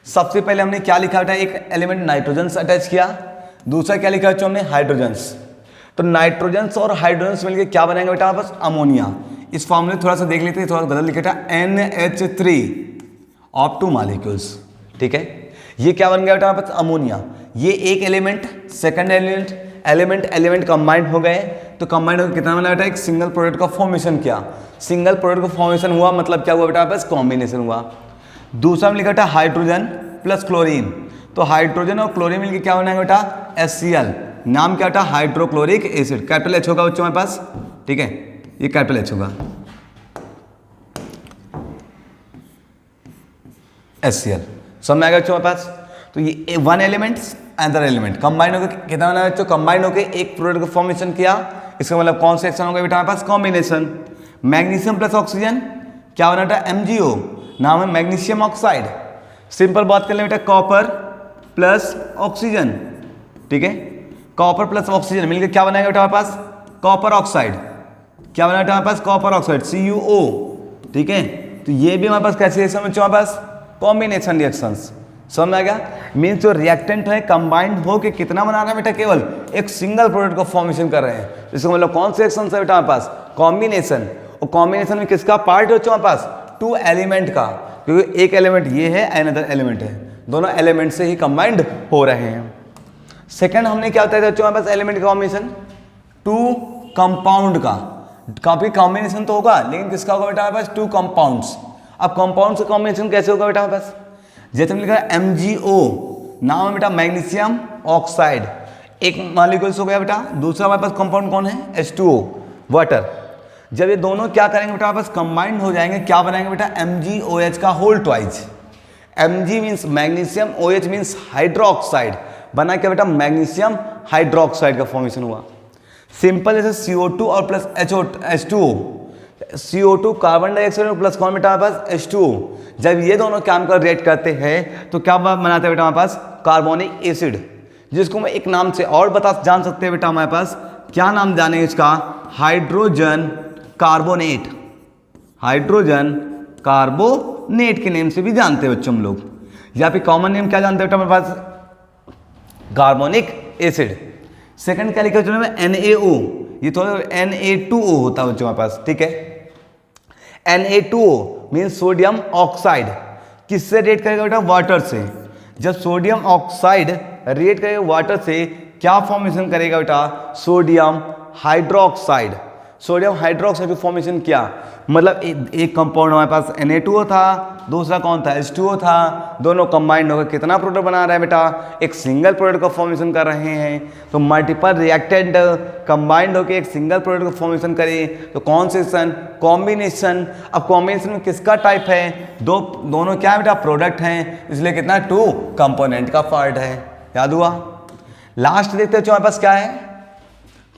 सबसे पहले हमने क्या लिखा बेटा, एक एलिमेंट नाइट्रोजन अटैच किया, दूसरा क्या लिखा बच्चों हमने, हाइड्रोजन्स। तो नाइट्रोजन्स और हाइड्रोजन्स मिलकर क्या बनाएंगे बेटा हमारे पास, अमोनिया। इस फॉर्मूले थोड़ा सा देख लेते हैं, थोड़ा सा गलत लिखा था, NH3 ऑफ 2 मॉलिक्यूल्स। ठीक है, ये क्या बन गया बेटा हमारे पास, अमोनिया। ये एक एलिमेंट, सेकंड एलिमेंट कंबाइंड हो गए, तो कंबाइंड होकर कितना बना बेटा, एक सिंगल प्रोडक्ट का फॉर्मेशन किया। सिंगल प्रोडक्ट का फॉर्मेशन हुआ मतलब क्या हुआ बेटा हमारे पास, कॉम्बिनेशन हुआ। दूसरा में लिखा था हाइड्रोजन प्लस क्लोरीन, तो हाइड्रोजन और क्लोरीन मिलकर क्या बनाएगा बेटा, HCl। नाम क्या बेटा, हाइड्रोक्लोरिक एसिड, कैपिटल H होगा बच्चों हमारे पास। ठीक है, ये कैपिटल H होगा, HCl। समझ में आ गया बच्चों हमारे पास। तो ये one element other element combine होकर कितना बना बच्चों, कंबाइन होकर एक प्रोडक्ट का फॉर्मेशन किया। इसका मतलब कौन सा एक्शन होगा बेटा हमारे पास, कॉम्बिनेशन। मैग्नीशियम प्लस ऑक्सीजन क्या बना बेटा, MgO, नाम है मैग्नीशियम ऑक्साइड। सिंपल बात कर ले बेटा, कॉपर प्लस ऑक्सीजन, ठीक है, कॉपर प्लस ऑक्सीजन मिलकर क्या बनाएगा बेटा हमारे पास, कॉपर ऑक्साइड। क्या बना बेटा हमारे पास, कॉपर ऑक्साइड CuO, ठीक है। तो ये भी हमारे पास कैसे रिएक्शन बच्चों हमारे पास, कॉम्बिनेशन रिएक्शंस। समझ में आ गया। मीन्स जो रिएक्टेंट है कंबाइंड हो के कितना बना रहा है बेटा, केवल एक सिंगल प्रोडक्ट को फॉर्मेशन कर रहे हैं। इसका मतलब कौन से रिएक्शन है बेटा हमारे पास, कॉम्बिनेशन। और कॉम्बिनेशन में किसका पार्ट है बच्चों हमारे पास, 2 एलिमेंट का, क्योंकि एक एलिमेंट ये है अनदर एलिमेंट है, दोनों एलिमेंट से ही कंबाइंड हो रहे हैं। सेकंड हमने क्या बताया था बच्चों हमारे पास, एलिमेंट का कॉम्बिनेशन 2 कंपाउंड का। काफी कॉम्बिनेशन तो होगा लेकिन किसका होगा बेटा हमारे पास, 2 कंपाउंड्स। अब कंपाउंड से कॉम्बिनेशन कैसे होगा बेटा हमारे पास, जैसे हमने लिखा MgO, नाम है बेटा मैग्नीशियम ऑक्साइड, एक मॉलिक्यूल्स हो गया बेटा। दूसरा हमारे पास कंपाउंड कौन है, H2O, वाटर। जब ये दोनों क्या करेंगे बेटा हमारे पास, कंबाइंड हो जाएंगे, क्या बनाएंगे बेटा, MgOH का whole twice. Mg means magnesium, OH means hydroxide, बना क्या बेटा, मैग्नीशियम हाइड्रोक्साइड का फॉर्मेशन हुआ। सिंपल जैसे CO2 और plus H2O, CO2 carbon dioxide और प्लस कौन बेटा हमारे पास, H2O। जब ये दोनों केमिकल रिएक्ट करते हैं तो क्या बनाते हैं बेटा हमारे पास, कार्बोनिक एसिड, जिसको मैं एक नाम से और जान सकते हैं बेटा हमारे पास, क्या नाम जानेंगे इसका, हाइड्रोजन कार्बोनेट। हाइड्रोजन कार्बोनेट के नेम से भी जानते हैं बच्चों हम लोग। या फिर कॉमन नेम क्या जानते हैं बेटा हमारे पास, कार्बोनिक एसिड। सेकंड क्या लिखा है NaO, ये थोड़ा Na2O होता है बच्चों हमारे पास, ठीक है। Na2O मीन्स सोडियम ऑक्साइड, किससे रिएक्ट करेगा बेटा, वाटर से। जब सोडियम ऑक्साइड रिएक्ट करेगा वाटर से क्या फॉर्मेशन करेगा बेटा, सोडियम हाइड्रोक्साइड। सोडियम हाइड्रोक्साइड की फॉर्मेशन किया, मतलब एक कंपाउंड हमारे पास Na2O था, दूसरा कौन था, H2O था, दोनों कंबाइंड होकर कितना प्रोडक्ट बना रहा है बेटा, एक सिंगल प्रोडक्ट का फॉर्मेशन कर रहे हैं। तो मल्टीपल रिएक्टेंट कंबाइंड होकर एक सिंगल प्रोडक्ट का फॉर्मेशन करें तो कौन से सन, कॉम्बिनेशन। अब कॉम्बिनेशन में किसका टाइप है, दोनों क्या है बेटा, प्रोडक्ट हैं, इसलिए कितना 2 कंपोनेंट का पार्ट है, याद हुआ। लास्ट देखते हैं हमारे पास क्या है,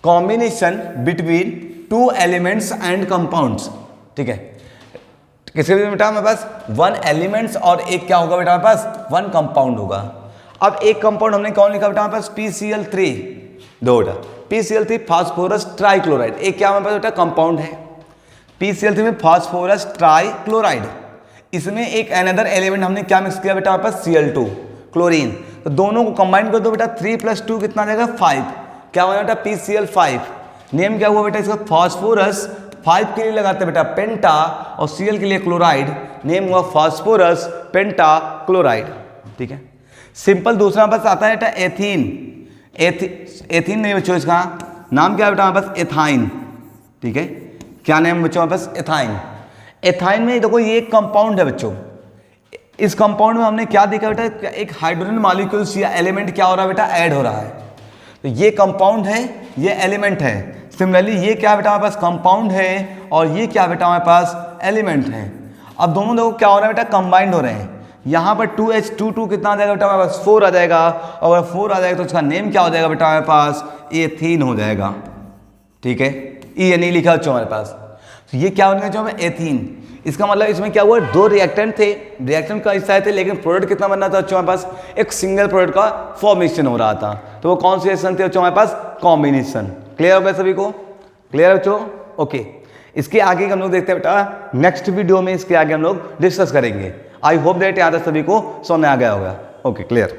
combination between 2 elements and compounds, ठीक है। किसी भी बेटा हमारे पास 1 एलिमेंट्स और एक क्या होगा बेटा हमारे पास, 1 कंपाउंड होगा। अब एक कंपाउंड हमने कौन लिखा बेटा हमारे पास, PCl3, दो बेटा, PCl3 फास्फोरस ट्राइक्लोराइड, एक क्या हमारे पास बेटा कंपाउंड है, PCl3 में फास्फोरस ट्राइक्लोराइड। इसमें एक अनदर एलिमेंट हमने क्या मिक्स किया बेटा हमारे पास, Cl2, क्लोरीन। तो दोनों को कंबाइन कर दो बेटा, 3 + 2 कितना आ जाएगा, 5। क्या होगा बेटा, PCl5। नेम क्या हुआ बेटा इसका, फास्फोरस 5 के लिए लगाते बेटा पेंटा और Cl के लिए क्लोराइड, नेम हुआ फास्फोरस पेंटा क्लोराइड, ठीक है। सिंपल दूसरा बस आता है बेटा एथीन। एथीन नहीं बच्चों, इसका नाम क्या है बेटा हमारे पास, एथाइन, ठीक है। क्या नेम बच्चों हमारे पास, एथाइन। एथाइन में देखो ये एक कंपाउंड है बच्चों, इस कंपाउंड में हमने क्या देखा बेटा, एक हाइड्रोजन मॉलिक्यूल्स या एलिमेंट क्या हो रहा है बेटा, ऐड हो रहा है। तो ये कंपाउंड है, ये एलिमेंट है। सिमिलरली ये क्या बेटा हमारे पास, कंपाउंड है, और ये क्या बेटा हमारे पास, एलिमेंट है। अब दोनों देखो क्या हो रहा है बेटा, कंबाइंड हो रहे हैं। यहाँ पर 2H2 कितना आ जाएगा बेटा हमारे पास, 4 आ जाएगा, और अगर 4 आ जाएगा तो इसका नेम क्या हो जाएगा बेटा हमारे पास, एथीन हो जाएगा, ठीक है। ये नहीं लिखा बच्चों हमारे पास, तो ये क्या होने का एथीन। इसका मतलब इसमें क्या हुआ, 2 रिएक्टेंट थे, रिएक्टेंट का हिस्सा थे, लेकिन प्रोडक्ट कितना बनना था बच्चों हमारे पास, एक सिंगल प्रोडक्ट का फॉर्मेशन हो रहा था। तो वो कौन से रिएक्शन थे बच्चों हमारे पास, कॉम्बिनेशन। क्लियर हो गया सभी को, क्लियर बच्चों, ओके। इसके आगे हम लोग देखते हैं बेटा नेक्स्ट वीडियो में, इसके आगे हम लोग डिस्कस करेंगे। आई होप दैट यहाँ तक सभी को समझ में आ गया होगा, ओके क्लियर।